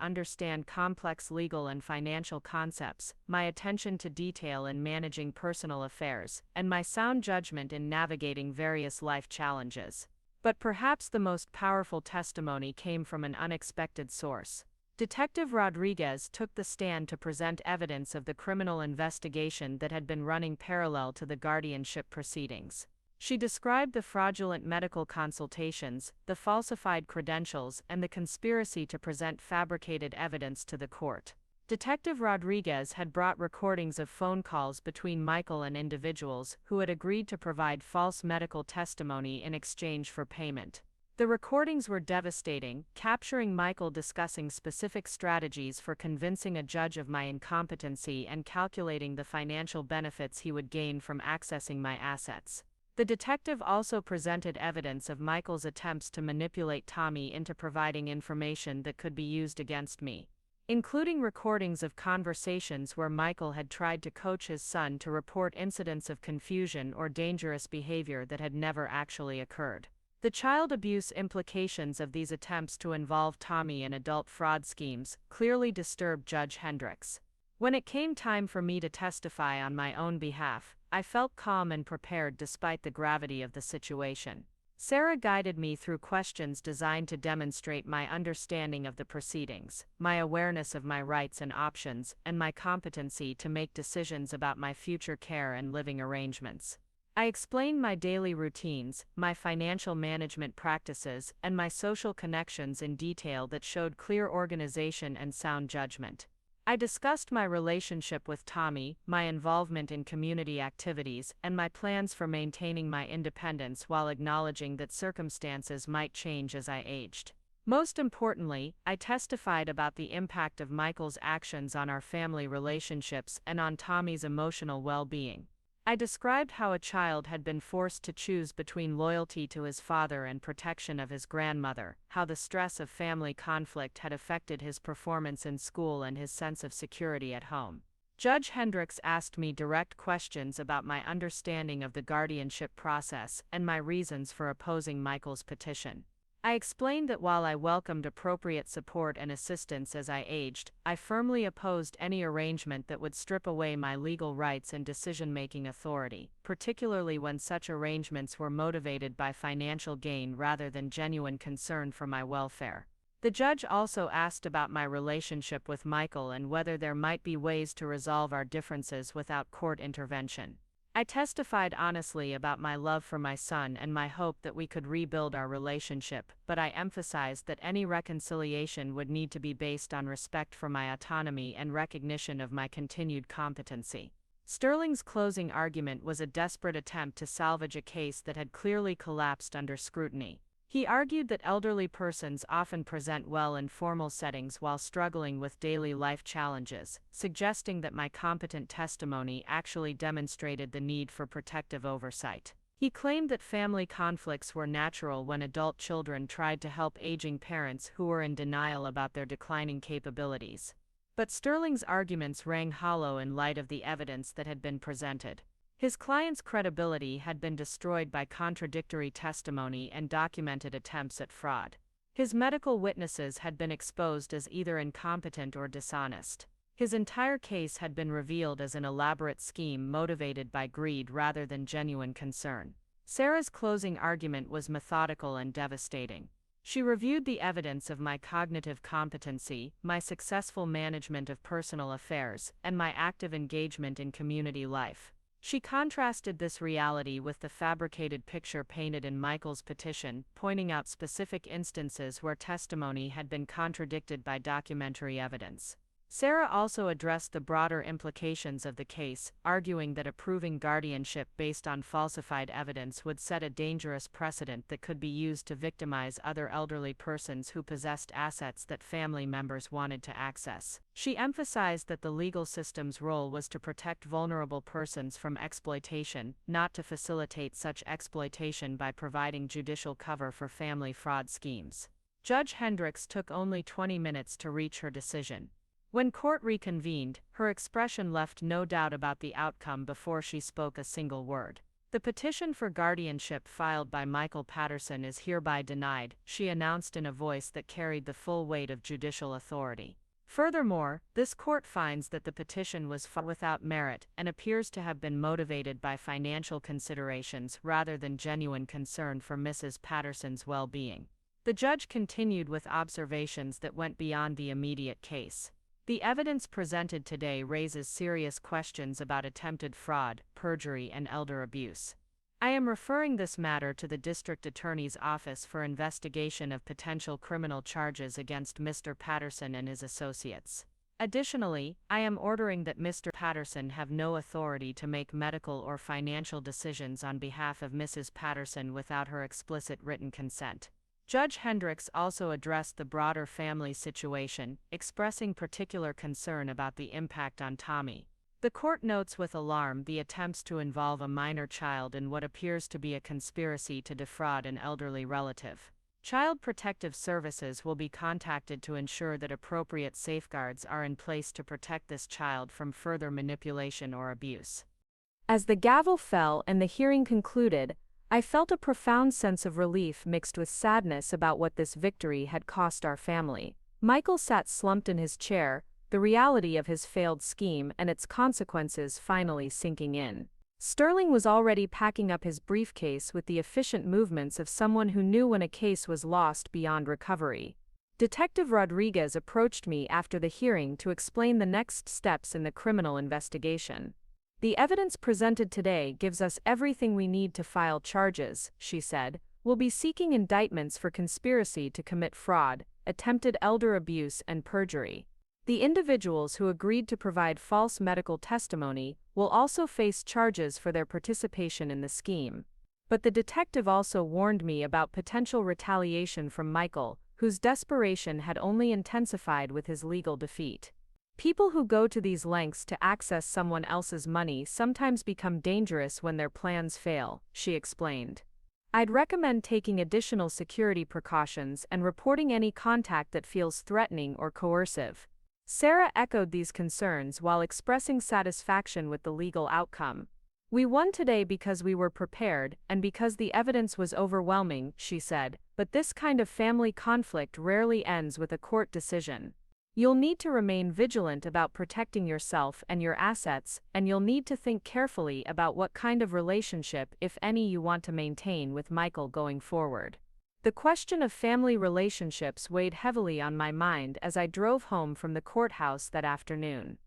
understand complex legal and financial concepts, my attention to detail in managing personal affairs, and my sound judgment in navigating various life challenges. But perhaps the most powerful testimony came from an unexpected source. Detective Rodriguez took the stand to present evidence of the criminal investigation that had been running parallel to the guardianship proceedings. She described the fraudulent medical consultations, the falsified credentials, and the conspiracy to present fabricated evidence to the court. Detective Rodriguez had brought recordings of phone calls between Michael and individuals who had agreed to provide false medical testimony in exchange for payment. The recordings were devastating, capturing Michael discussing specific strategies for convincing a judge of my incompetency and calculating the financial benefits he would gain from accessing my assets. The detective also presented evidence of Michael's attempts to manipulate Tommy into providing information that could be used against me, including recordings of conversations where Michael had tried to coach his son to report incidents of confusion or dangerous behavior that had never actually occurred. The child abuse implications of these attempts to involve Tommy in adult fraud schemes clearly disturbed Judge Hendricks. When it came time for me to testify on my own behalf, I felt calm and prepared despite the gravity of the situation. Sarah guided me through questions designed to demonstrate my understanding of the proceedings, my awareness of my rights and options, and my competency to make decisions about my future care and living arrangements. I explained my daily routines, my financial management practices, and my social connections in detail that showed clear organization and sound judgment. I discussed my relationship with Tommy, my involvement in community activities, and my plans for maintaining my independence while acknowledging that circumstances might change as I aged. Most importantly, I testified about the impact of Michael's actions on our family relationships and on Tommy's emotional well-being. I described how a child had been forced to choose between loyalty to his father and protection of his grandmother, how the stress of family conflict had affected his performance in school and his sense of security at home. Judge Hendricks asked me direct questions about my understanding of the guardianship process and my reasons for opposing Michael's petition. I explained that while I welcomed appropriate support and assistance as I aged, I firmly opposed any arrangement that would strip away my legal rights and decision-making authority, particularly when such arrangements were motivated by financial gain rather than genuine concern for my welfare. The judge also asked about my relationship with Michael and whether there might be ways to resolve our differences without court intervention. I testified honestly about my love for my son and my hope that we could rebuild our relationship, but I emphasized that any reconciliation would need to be based on respect for my autonomy and recognition of my continued competency. Sterling's closing argument was a desperate attempt to salvage a case that had clearly collapsed under scrutiny. He argued that elderly persons often present well in formal settings while struggling with daily life challenges, suggesting that my competent testimony actually demonstrated the need for protective oversight. He claimed that family conflicts were natural when adult children tried to help aging parents who were in denial about their declining capabilities. But Sterling's arguments rang hollow in light of the evidence that had been presented. His client's credibility had been destroyed by contradictory testimony and documented attempts at fraud. His medical witnesses had been exposed as either incompetent or dishonest. His entire case had been revealed as an elaborate scheme motivated by greed rather than genuine concern. Sarah's closing argument was methodical and devastating. She reviewed the evidence of my cognitive competency, my successful management of personal affairs, and my active engagement in community life. She contrasted this reality with the fabricated picture painted in Michael's petition, pointing out specific instances where testimony had been contradicted by documentary evidence. Sarah also addressed the broader implications of the case, arguing that approving guardianship based on falsified evidence would set a dangerous precedent that could be used to victimize other elderly persons who possessed assets that family members wanted to access. She emphasized that the legal system's role was to protect vulnerable persons from exploitation, not to facilitate such exploitation by providing judicial cover for family fraud schemes. Judge Hendricks took only 20 minutes to reach her decision. When court reconvened, her expression left no doubt about the outcome before she spoke a single word. The petition for guardianship filed by Michael Patterson is hereby denied, she announced in a voice that carried the full weight of judicial authority. Furthermore, this court finds that the petition was without merit and appears to have been motivated by financial considerations rather than genuine concern for Mrs. Patterson's well-being. The judge continued with observations that went beyond the immediate case. The evidence presented today raises serious questions about attempted fraud, perjury, and elder abuse. I am referring this matter to the District Attorney's Office for investigation of potential criminal charges against Mr. Patterson and his associates. Additionally, I am ordering that Mr. Patterson have no authority to make medical or financial decisions on behalf of Mrs. Patterson without her explicit written consent. Judge Hendricks also addressed the broader family situation, expressing particular concern about the impact on Tommy. The court notes with alarm the attempts to involve a minor child in what appears to be a conspiracy to defraud an elderly relative. Child Protective Services will be contacted to ensure that appropriate safeguards are in place to protect this child from further manipulation or abuse. As the gavel fell and the hearing concluded, I felt a profound sense of relief mixed with sadness about what this victory had cost our family. Michael sat slumped in his chair, the reality of his failed scheme and its consequences finally sinking in. Sterling was already packing up his briefcase with the efficient movements of someone who knew when a case was lost beyond recovery. Detective Rodriguez approached me after the hearing to explain the next steps in the criminal investigation. "The evidence presented today gives us everything we need to file charges," she said. "We'll be seeking indictments for conspiracy to commit fraud, attempted elder abuse, and perjury. The individuals who agreed to provide false medical testimony will also face charges for their participation in the scheme." But the detective also warned me about potential retaliation from Michael, whose desperation had only intensified with his legal defeat. "People who go to these lengths to access someone else's money sometimes become dangerous when their plans fail," she explained. "I'd recommend taking additional security precautions and reporting any contact that feels threatening or coercive." Sarah echoed these concerns while expressing satisfaction with the legal outcome. "We won today because we were prepared and because the evidence was overwhelming," she said, "but this kind of family conflict rarely ends with a court decision. You'll need to remain vigilant about protecting yourself and your assets, and you'll need to think carefully about what kind of relationship, if any, you want to maintain with Michael going forward." The question of family relationships weighed heavily on my mind as I drove home from the courthouse that afternoon.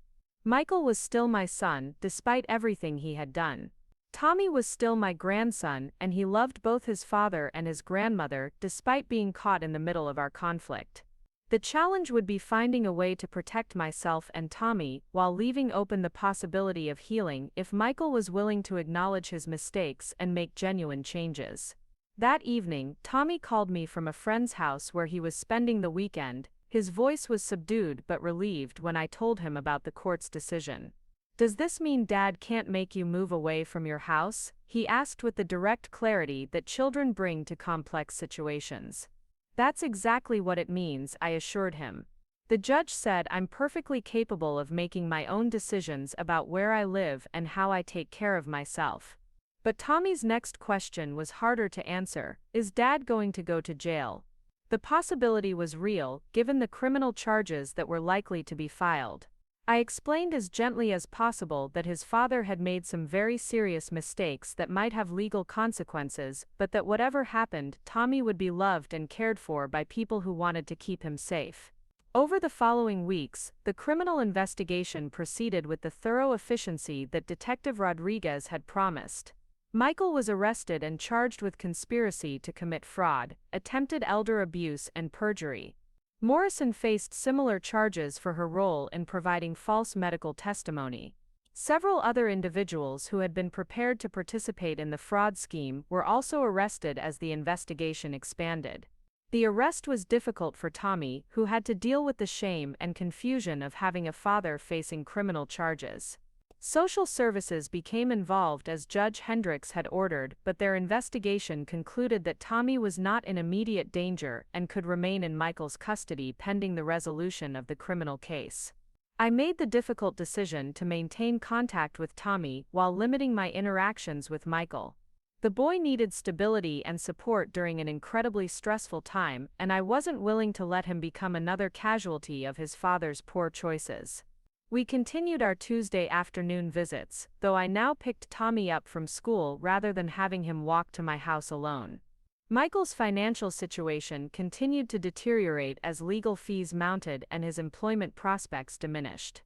Michael was still my son, despite everything he had done. Tommy was still my grandson, and he loved both his father and his grandmother, despite being caught in the middle of our conflict. The challenge would be finding a way to protect myself and Tommy while leaving open the possibility of healing if Michael was willing to acknowledge his mistakes and make genuine changes. That evening, Tommy called me from a friend's house where he was spending the weekend. His voice was subdued but relieved when I told him about the court's decision. "Does this mean Dad can't make you move away from your house?" he asked with the direct clarity that children bring to complex situations. "That's exactly what it means," I assured him. "The judge said I'm perfectly capable of making my own decisions about where I live and how I take care of myself." But Tommy's next question was harder to answer. Is Dad going to go to jail? The possibility was real, given the criminal charges that were likely to be filed. I explained as gently as possible that his father had made some very serious mistakes that might have legal consequences, but that whatever happened, Tommy would be loved and cared for by people who wanted to keep him safe. Over the following weeks, the criminal investigation proceeded with the thorough efficiency that Detective Rodriguez had promised. Michael was arrested and charged with conspiracy to commit fraud, attempted elder abuse, and perjury. Morrison faced similar charges for her role in providing false medical testimony. Several other individuals who had been prepared to participate in the fraud scheme were also arrested as the investigation expanded. The arrest was difficult for Tommy, who had to deal with the shame and confusion of having a father facing criminal charges. Social services became involved as Judge Hendricks had ordered, but their investigation concluded that Tommy was not in immediate danger and could remain in Michael's custody pending the resolution of the criminal case. I made the difficult decision to maintain contact with Tommy while limiting my interactions with Michael. The boy needed stability and support during an incredibly stressful time, and I wasn't willing to let him become another casualty of his father's poor choices. We continued our Tuesday afternoon visits, though I now picked Tommy up from school rather than having him walk to my house alone. Michael's financial situation continued to deteriorate as legal fees mounted and his employment prospects diminished.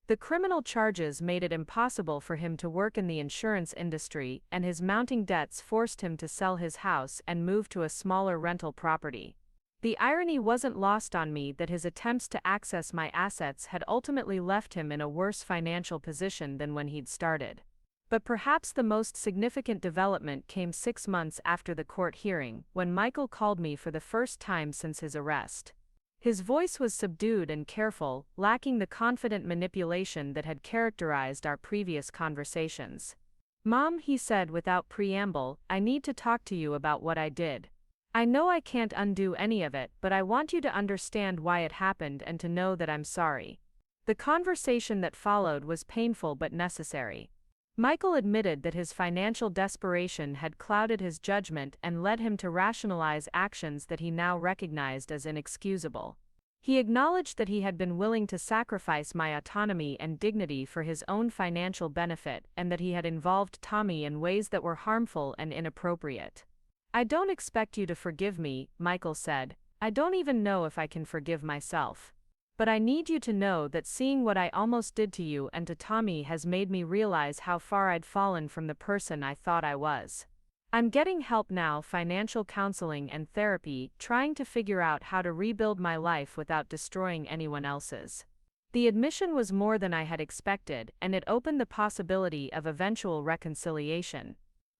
The criminal charges made it impossible for him to work in the insurance industry, and his mounting debts forced him to sell his house and move to a smaller rental property. The irony wasn't lost on me that his attempts to access my assets had ultimately left him in a worse financial position than when he'd started. But perhaps the most significant development came 6 months after the court hearing, when Michael called me for the first time since his arrest. His voice was subdued and careful, lacking the confident manipulation that had characterized our previous conversations. "Mom," he said without preamble, "I need to talk to you about what I did. I know I can't undo any of it, but I want you to understand why it happened and to know that I'm sorry." The conversation that followed was painful but necessary. Michael admitted that his financial desperation had clouded his judgment and led him to rationalize actions that he now recognized as inexcusable. He acknowledged that he had been willing to sacrifice my autonomy and dignity for his own financial benefit and that he had involved Tommy in ways that were harmful and inappropriate. "I don't expect you to forgive me," Michael said. "I don't even know if I can forgive myself. But I need you to know that seeing what I almost did to you and to Tommy has made me realize how far I'd fallen from the person I thought I was. I'm getting help now, financial counseling and therapy, trying to figure out how to rebuild my life without destroying anyone else's." The admission was more than I had expected, and it opened the possibility of eventual reconciliation.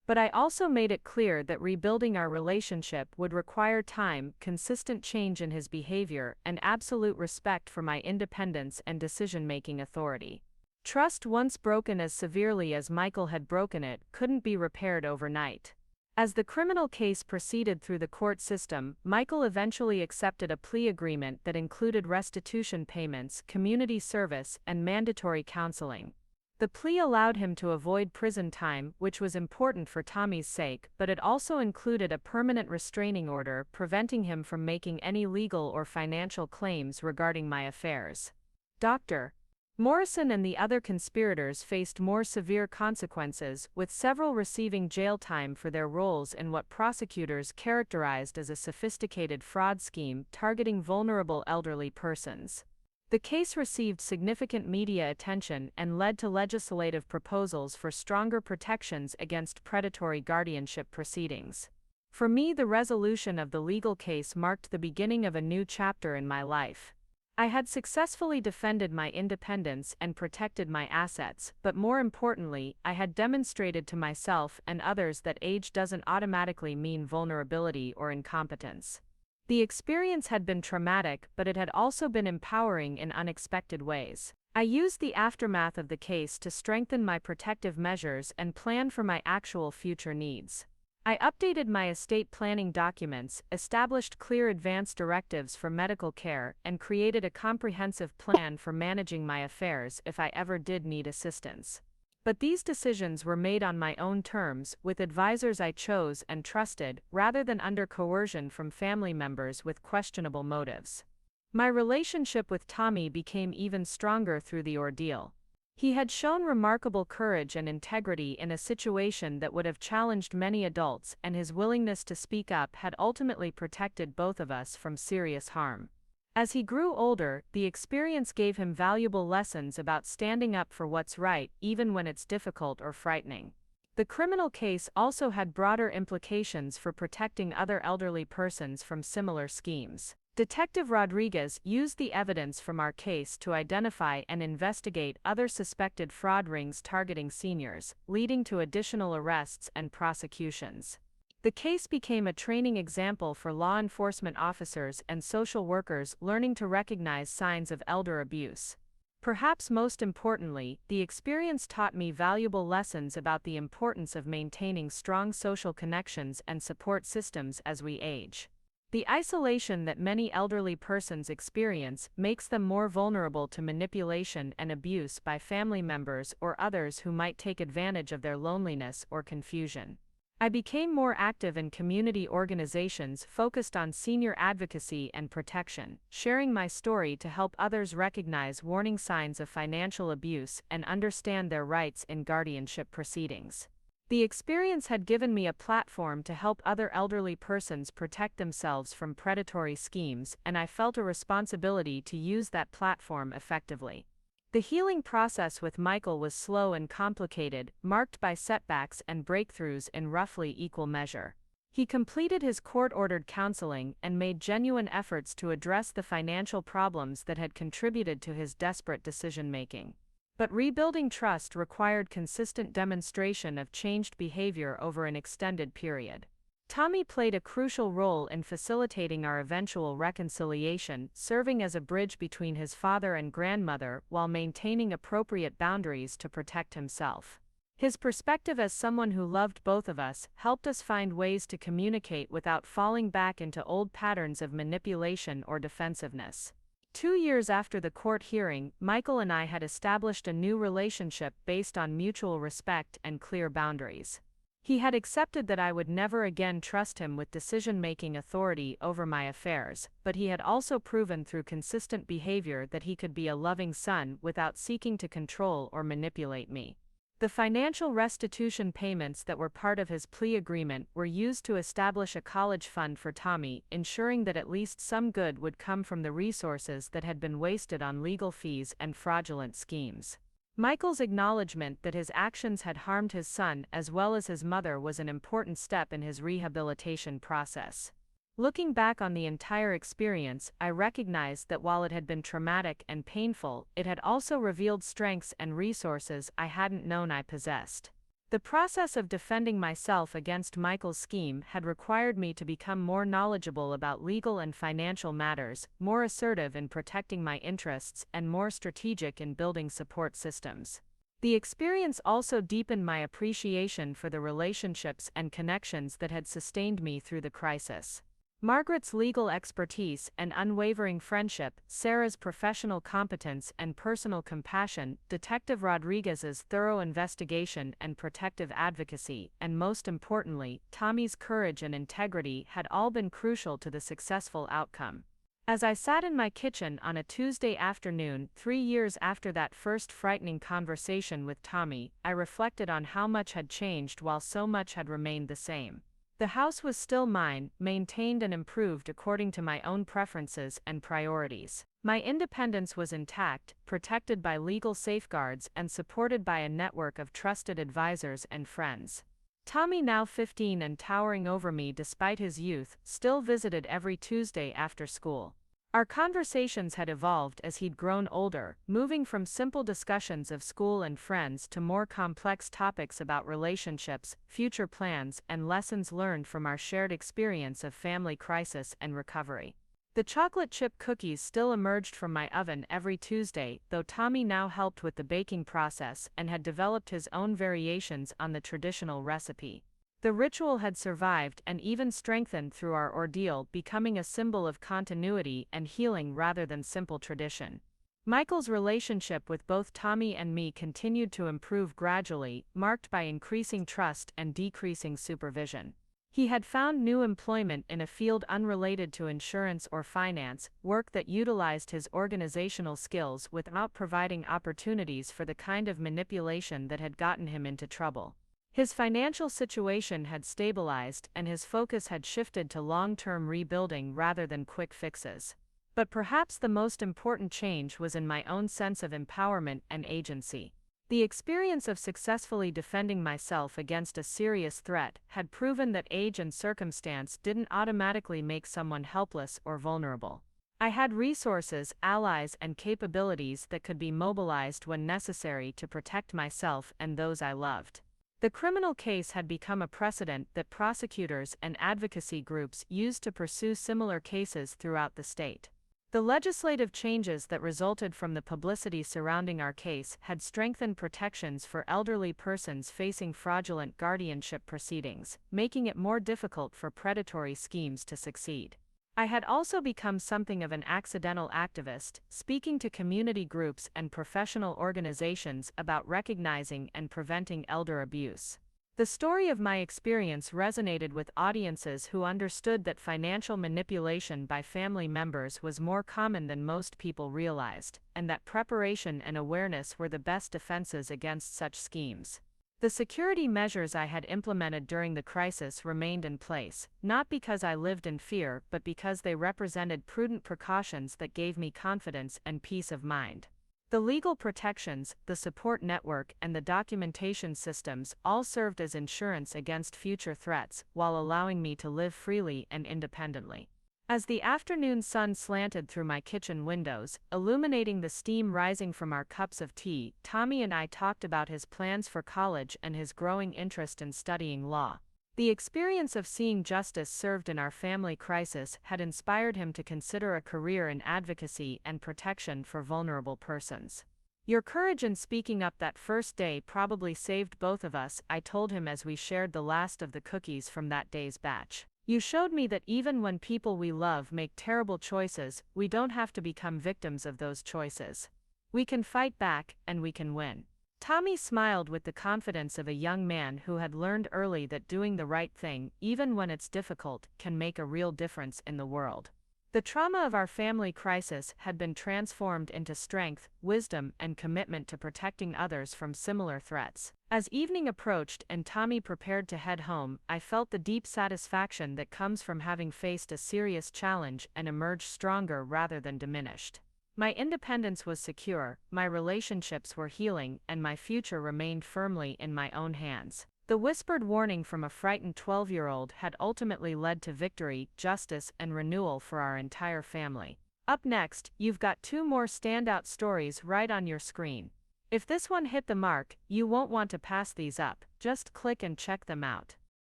But I also made it clear that rebuilding our relationship would require time, consistent change in his behavior, and absolute respect for my independence and decision-making authority. Trust once broken as severely as Michael had broken it couldn't be repaired overnight. As the criminal case proceeded through the court system, Michael eventually accepted a plea agreement that included restitution payments, community service, and mandatory counseling. The plea allowed him to avoid prison time, which was important for Tommy's sake, but it also included a permanent restraining order preventing him from making any legal or financial claims regarding my affairs. Dr. Morrison and the other conspirators faced more severe consequences, with several receiving jail time for their roles in what prosecutors characterized as a sophisticated fraud scheme targeting vulnerable elderly persons. The case received significant media attention and led to legislative proposals for stronger protections against predatory guardianship proceedings. For me, the resolution of the legal case marked the beginning of a new chapter in my life. I had successfully defended my independence and protected my assets, but more importantly, I had demonstrated to myself and others that age doesn't automatically mean vulnerability or incompetence. The experience had been traumatic, but it had also been empowering in unexpected ways. I used the aftermath of the case to strengthen my protective measures and plan for my actual future needs. I updated my estate planning documents, established clear advance directives for medical care, and created a comprehensive plan for managing my affairs if I ever did need assistance. But these decisions were made on my own terms, with advisors I chose and trusted, rather than under coercion from family members with questionable motives. My relationship with Tommy became even stronger through the ordeal. He had shown remarkable courage and integrity in a situation that would have challenged many adults, and his willingness to speak up had ultimately protected both of us from serious harm. As he grew older, the experience gave him valuable lessons about standing up for what's right, even when it's difficult or frightening. The criminal case also had broader implications for protecting other elderly persons from similar schemes. Detective Rodriguez used the evidence from our case to identify and investigate other suspected fraud rings targeting seniors, leading to additional arrests and prosecutions. The case became a training example for law enforcement officers and social workers learning to recognize signs of elder abuse. Perhaps most importantly, the experience taught me valuable lessons about the importance of maintaining strong social connections and support systems as we age. The isolation that many elderly persons experience makes them more vulnerable to manipulation and abuse by family members or others who might take advantage of their loneliness or confusion. I became more active in community organizations focused on senior advocacy and protection, sharing my story to help others recognize warning signs of financial abuse and understand their rights in guardianship proceedings. The experience had given me a platform to help other elderly persons protect themselves from predatory schemes, and I felt a responsibility to use that platform effectively. The healing process with Michael was slow and complicated, marked by setbacks and breakthroughs in roughly equal measure. He completed his court-ordered counseling and made genuine efforts to address the financial problems that had contributed to his desperate decision-making. But rebuilding trust required consistent demonstration of changed behavior over an extended period. Tommy played a crucial role in facilitating our eventual reconciliation, serving as a bridge between his father and grandmother while maintaining appropriate boundaries to protect himself. His perspective as someone who loved both of us helped us find ways to communicate without falling back into old patterns of manipulation or defensiveness. 2 years after the court hearing, Michael and I had established a new relationship based on mutual respect and clear boundaries. He had accepted that I would never again trust him with decision-making authority over my affairs, but he had also proven through consistent behavior that he could be a loving son without seeking to control or manipulate me. The financial restitution payments that were part of his plea agreement were used to establish a college fund for Tommy, ensuring that at least some good would come from the resources that had been wasted on legal fees and fraudulent schemes. Michael's acknowledgement that his actions had harmed his son as well as his mother was an important step in his rehabilitation process. Looking back on the entire experience, I recognized that while it had been traumatic and painful, it had also revealed strengths and resources I hadn't known I possessed. The process of defending myself against Michael's scheme had required me to become more knowledgeable about legal and financial matters, more assertive in protecting my interests, and more strategic in building support systems. The experience also deepened my appreciation for the relationships and connections that had sustained me through the crisis. Margaret's legal expertise and unwavering friendship, Sarah's professional competence and personal compassion, Detective Rodriguez's thorough investigation and protective advocacy, and most importantly, Tommy's courage and integrity had all been crucial to the successful outcome. As I sat in my kitchen on a Tuesday afternoon, 3 years after that first frightening conversation with Tommy, I reflected on how much had changed while so much had remained the same. The house was still mine, maintained and improved according to my own preferences and priorities. My independence was intact, protected by legal safeguards and supported by a network of trusted advisors and friends. Tommy, now 15 and towering over me despite his youth, still visited every Tuesday after school. Our conversations had evolved as he'd grown older, moving from simple discussions of school and friends to more complex topics about relationships, future plans, and lessons learned from our shared experience of family crisis and recovery. The chocolate chip cookies still emerged from my oven every Tuesday, though Tommy now helped with the baking process and had developed his own variations on the traditional recipe. The ritual had survived and even strengthened through our ordeal, becoming a symbol of continuity and healing rather than simple tradition. Michael's relationship with both Tommy and me continued to improve gradually, marked by increasing trust and decreasing supervision. He had found new employment in a field unrelated to insurance or finance, work that utilized his organizational skills without providing opportunities for the kind of manipulation that had gotten him into trouble. His financial situation had stabilized and his focus had shifted to long-term rebuilding rather than quick fixes. But perhaps the most important change was in my own sense of empowerment and agency. The experience of successfully defending myself against a serious threat had proven that age and circumstance didn't automatically make someone helpless or vulnerable. I had resources, allies, and capabilities that could be mobilized when necessary to protect myself and those I loved. The criminal case had become a precedent that prosecutors and advocacy groups used to pursue similar cases throughout the state. The legislative changes that resulted from the publicity surrounding our case had strengthened protections for elderly persons facing fraudulent guardianship proceedings, making it more difficult for predatory schemes to succeed. I had also become something of an accidental activist, speaking to community groups and professional organizations about recognizing and preventing elder abuse. The story of my experience resonated with audiences who understood that financial manipulation by family members was more common than most people realized, and that preparation and awareness were the best defenses against such schemes. The security measures I had implemented during the crisis remained in place, not because I lived in fear but because they represented prudent precautions that gave me confidence and peace of mind. The legal protections, the support network, and the documentation systems all served as insurance against future threats, while allowing me to live freely and independently. As the afternoon sun slanted through my kitchen windows, illuminating the steam rising from our cups of tea, Tommy and I talked about his plans for college and his growing interest in studying law. The experience of seeing justice served in our family crisis had inspired him to consider a career in advocacy and protection for vulnerable persons. "Your courage in speaking up that first day probably saved both of us," I told him as we shared the last of the cookies from that day's batch. "You showed me that even when people we love make terrible choices, we don't have to become victims of those choices. We can fight back, and we can win." Tommy smiled with the confidence of a young man who had learned early that doing the right thing, even when it's difficult, can make a real difference in the world. The trauma of our family crisis had been transformed into strength, wisdom, and commitment to protecting others from similar threats. As evening approached and Tommy prepared to head home, I felt the deep satisfaction that comes from having faced a serious challenge and emerged stronger rather than diminished. My independence was secure, my relationships were healing, and my future remained firmly in my own hands. The whispered warning from a frightened 12-year-old had ultimately led to victory, justice, and renewal for our entire family. Up next, you've got 2 more standout stories right on your screen. If this one hit the mark, you won't want to pass these up, just click and check them out.